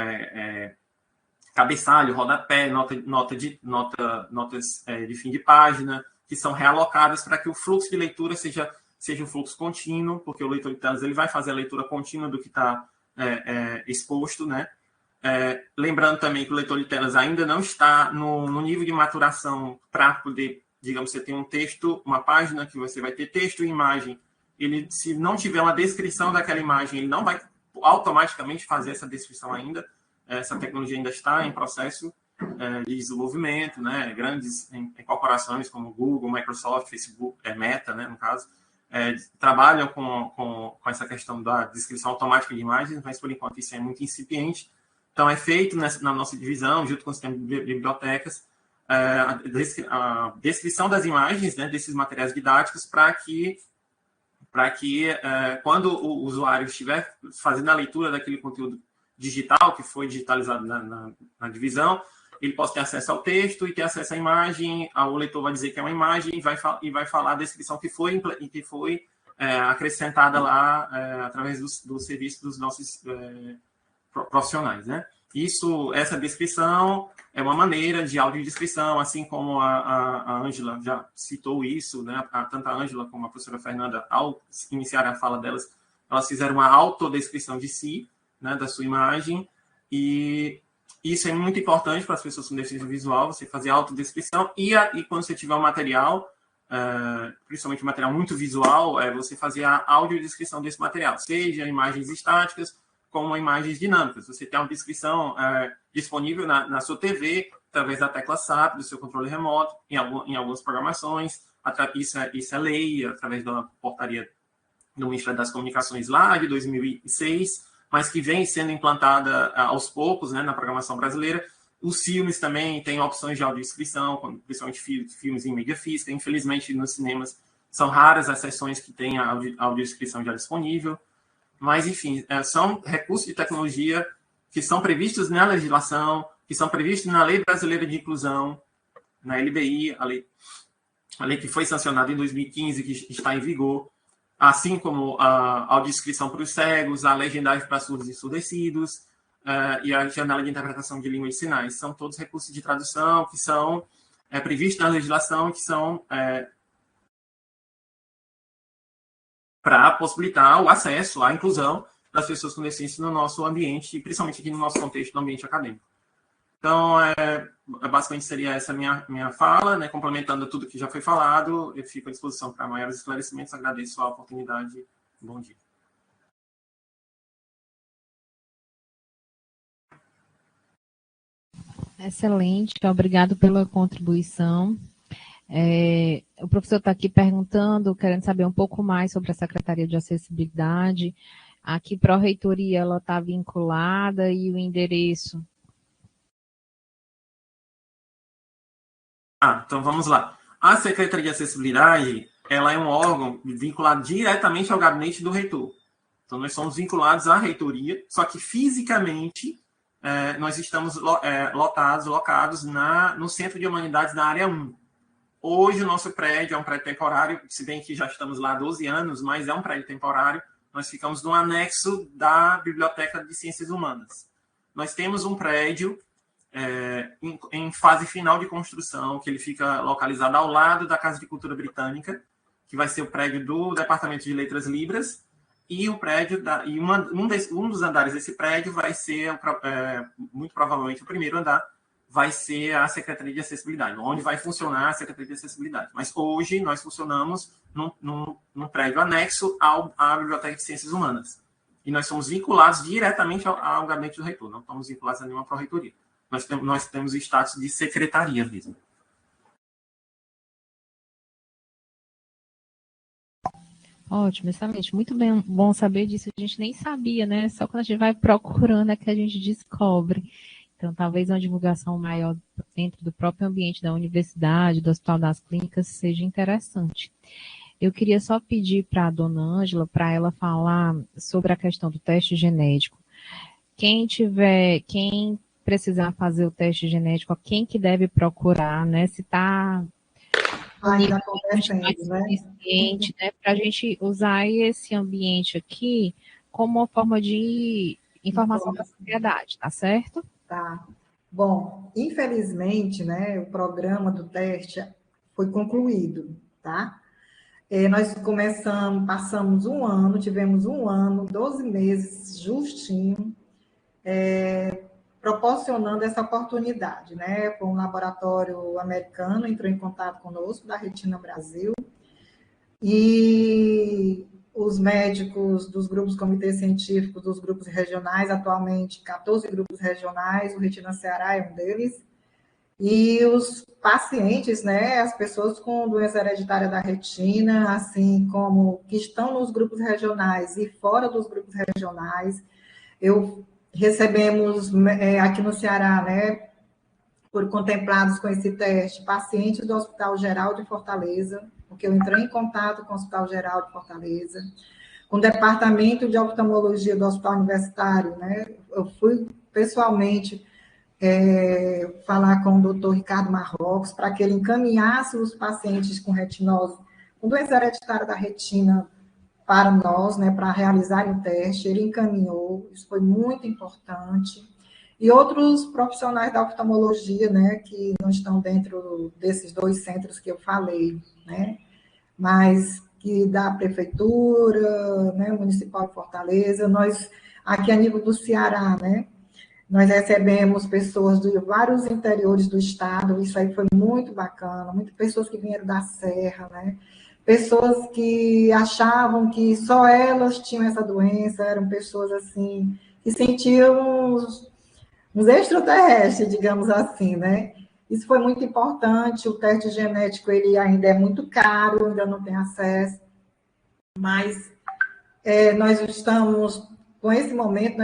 cabeçalho, rodapé, notas de fim de página, que são realocadas para que o fluxo de leitura seja um fluxo contínuo, porque o leitor de telas ele vai fazer a leitura contínua do que está exposto, né? Lembrando também que o leitor de telas ainda não está no nível de maturação para poder, digamos, você tem um texto, uma página que você vai ter texto e imagem. Ele, se não tiver uma descrição daquela imagem, ele não vai automaticamente fazer essa descrição ainda. Essa tecnologia ainda está em processo de desenvolvimento, né? Grandes corporações como Google, Microsoft, Facebook, Meta, né, no caso, trabalham com essa questão da descrição automática de imagens, mas, por enquanto, isso é muito incipiente. Então, é feito na nossa divisão, junto com o sistema de bibliotecas, a descrição das imagens, né, desses materiais didáticos, para que quando o usuário estiver fazendo a leitura daquele conteúdo digital, que foi digitalizado na divisão, ele possa ter acesso ao texto e ter acesso à imagem, o leitor vai dizer que é uma imagem e vai falar a descrição que foi acrescentada lá através do serviço dos nossos profissionais, né? Essa descrição é uma maneira de audiodescrição, assim como a Ângela já citou isso, né? Tanto a Ângela como a professora Fernanda, ao iniciar a fala delas, elas fizeram uma autodescrição de si, né, da sua imagem, e isso é muito importante para as pessoas com deficiência visual, você fazer autodescrição, e quando você tiver um material, principalmente um material muito visual, você fazer a audiodescrição desse material, seja imagens estáticas, como imagens dinâmicas. Você tem uma descrição disponível na sua TV, através da tecla SAP, do seu controle remoto, em algumas programações, isso é lei, através da portaria do Ministério das Comunicações lá de 2006, mas que vem sendo implantada aos poucos, né, na programação brasileira. Os filmes também têm opções de audiodescrição, principalmente filmes em mídia física. Infelizmente, nos cinemas, são raras as sessões que têm a audiodescrição já disponível. Mas, enfim, são recursos de tecnologia que são previstos na legislação, que são previstos na Lei Brasileira de Inclusão, na LBI, a lei que foi sancionada em 2015, que está em vigor, assim como a audiodescrição para os cegos, a legendagem para surdos e ensurdecidos, e a janela de interpretação de língua de sinais. São todos recursos de tradução que são previstos na legislação, que são para possibilitar o acesso à inclusão das pessoas com deficiência no nosso ambiente, principalmente aqui no nosso contexto do ambiente acadêmico. Então, basicamente seria essa minha fala, né, complementando tudo que já foi falado. Eu fico à disposição para maiores esclarecimentos. Agradeço a oportunidade. Bom dia. Excelente, obrigado pela contribuição. O professor está aqui perguntando, querendo saber um pouco mais sobre a Secretaria de Acessibilidade. Aqui, Pró-Reitoria, ela está vinculada e o endereço? Então vamos lá. A Secretaria de Acessibilidade, ela é um órgão vinculado diretamente ao gabinete do reitor. Então, nós somos vinculados à reitoria, só que fisicamente nós estamos locados no Centro de Humanidades da Área 1. Hoje, o nosso prédio é um prédio temporário, se bem que já estamos lá há 12 anos, mas é um prédio temporário. Nós ficamos no anexo da Biblioteca de Ciências Humanas. Nós temos um prédio em fase final de construção, que ele fica localizado ao lado da Casa de Cultura Britânica, que vai ser o prédio do Departamento de Letras Libras, e o prédio um dos andares desse prédio vai ser, muito provavelmente, o primeiro andar, vai ser a Secretaria de Acessibilidade, onde vai funcionar a Secretaria de Acessibilidade. Mas hoje nós funcionamos num prédio anexo à Biblioteca de Ciências Humanas. E nós somos vinculados diretamente ao gabinete do reitor, não estamos vinculados a nenhuma pró-reitoria. Nós temos o status de secretaria mesmo. Ótimo, excelente. Muito bem, bom saber disso. A gente nem sabia, né? Só quando a gente vai procurando é que a gente descobre. Então, talvez uma divulgação maior dentro do próprio ambiente da universidade, do Hospital das Clínicas, seja interessante. Eu queria só pedir para a dona Ângela, para ela falar sobre a questão do teste genético. Quem precisar fazer o teste genético, quem que deve procurar, né? Se está Ainda acontecendo, né? suficiente, né? Para a gente usar esse ambiente aqui como uma forma de informação para a sociedade, tá certo? Tá. Bom, infelizmente, né, o programa do teste foi concluído, tá? Nós passamos um ano, tivemos um ano, 12 meses justinho, proporcionando essa oportunidade, né? Um laboratório americano entrou em contato conosco, da Retina Brasil, e os médicos dos grupos comitês científicos, dos grupos regionais, atualmente 14 grupos regionais, o Retina Ceará é um deles, e os pacientes, né, as pessoas com doença hereditária da retina, assim como que estão nos grupos regionais e fora dos grupos regionais, recebemos aqui no Ceará, né, por contemplados com esse teste, pacientes do Hospital Geral de Fortaleza, porque eu entrei em contato com o Hospital Geral de Fortaleza, com o Departamento de Oftalmologia do Hospital Universitário, né, eu fui pessoalmente falar com o doutor Ricardo Marrocos, para que ele encaminhasse os pacientes com retinose, com doença hereditária da retina, para nós, né, para realizarem o teste. Ele encaminhou, isso foi muito importante. E outros profissionais da oftalmologia, né, que não estão dentro desses 2 centros que eu falei, né, mas que da prefeitura, né, municipal de Fortaleza, nós, aqui a nível do Ceará, né, nós recebemos pessoas de vários interiores do estado, isso aí foi muito bacana, muitas pessoas que vieram da Serra, né? Pessoas que achavam que só elas tinham essa doença, eram pessoas assim, que sentiam uns extraterrestres, digamos assim, né? Isso foi muito importante, o teste genético ele ainda é muito caro, ainda não tem acesso, mas nós estamos, com esse momento,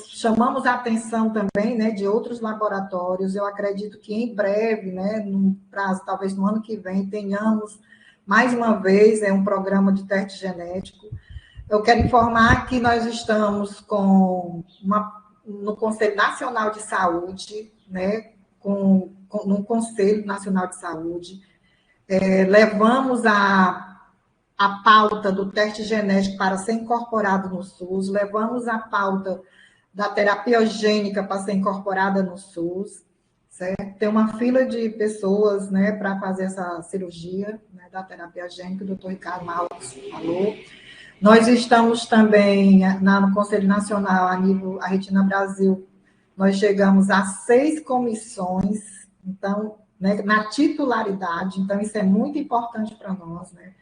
chamamos a atenção também, né, de outros laboratórios. Eu acredito que em breve, né, num prazo, talvez no ano que vem, tenhamos mais uma vez um programa de teste genético. Eu quero informar que nós estamos no Conselho Nacional de Saúde, né, no Conselho Nacional de Saúde, levamos a pauta do teste genético para ser incorporado no SUS, levamos a pauta da terapia eugênica para ser incorporada no SUS, certo? Tem uma fila de pessoas, né, para fazer essa cirurgia, né, da terapia eugênica, o doutor Ricardo Marcos falou. Nós estamos também no Conselho Nacional, a Retina Brasil, nós chegamos a 6 comissões, então, né, na titularidade, então isso é muito importante para nós, né?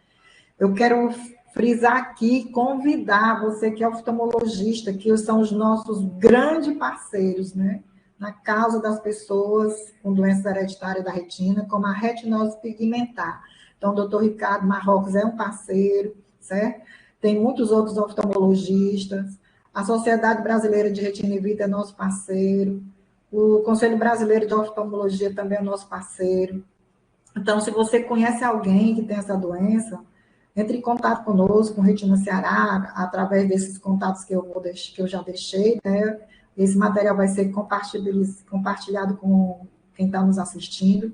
Eu quero frisar aqui, convidar você que é oftalmologista, que são os nossos grandes parceiros, né, na causa das pessoas com doença hereditária da retina, como a retinose pigmentar. Então, o doutor Ricardo Marrocos é um parceiro, certo? Tem muitos outros oftalmologistas, a Sociedade Brasileira de Retina e Vida é nosso parceiro, o Conselho Brasileiro de Oftalmologia também é nosso parceiro. Então, se você conhece alguém que tem essa doença, entre em contato conosco, com Retina Ceará, através desses contatos que eu já deixei, né? Esse material vai ser compartilhado com quem está nos assistindo.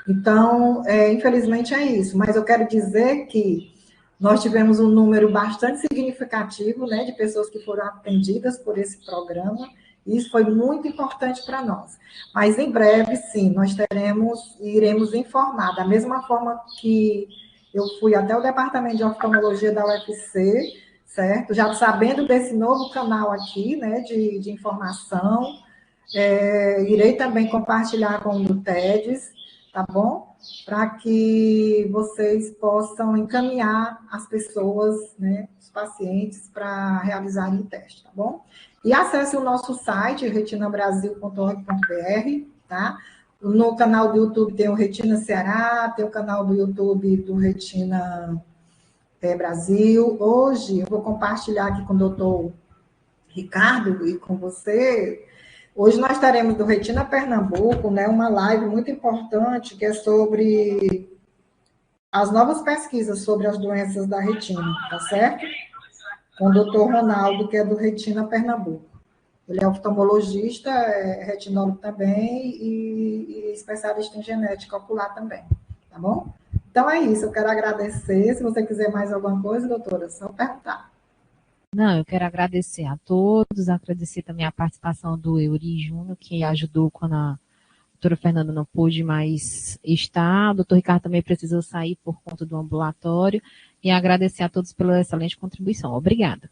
Então, infelizmente é isso, mas eu quero dizer que nós tivemos um número bastante significativo, né, de pessoas que foram atendidas por esse programa, e isso foi muito importante para nós. Mas em breve, sim, nós iremos informar, da mesma forma que eu fui até o Departamento de Oftalmologia da UFC, certo? Já sabendo desse novo canal aqui, né, de informação, irei também compartilhar com o do TEDS, tá bom? Para que vocês possam encaminhar as pessoas, né, os pacientes, para realizarem o teste, tá bom? E acesse o nosso site, retinabrasil.org.br, tá? No canal do YouTube tem o Retina Ceará, tem o canal do YouTube do Retina Brasil. Hoje, eu vou compartilhar aqui com o doutor Ricardo e com você. Hoje nós estaremos do Retina Pernambuco, né, uma live muito importante que é sobre as novas pesquisas sobre as doenças da retina, tá certo? Com o doutor Ronaldo, que é do Retina Pernambuco. Ele é oftalmologista, é retinólogo também e especialista em genética ocular também, tá bom? Então é isso, eu quero agradecer. Se você quiser mais alguma coisa, doutora, é só perguntar. Não, eu quero agradecer a todos, agradecer também a participação do Euri Júnior, que ajudou quando a doutora Fernanda não pôde mais estar. O doutor Ricardo também precisou sair por conta do ambulatório. E agradecer a todos pela excelente contribuição. Obrigada.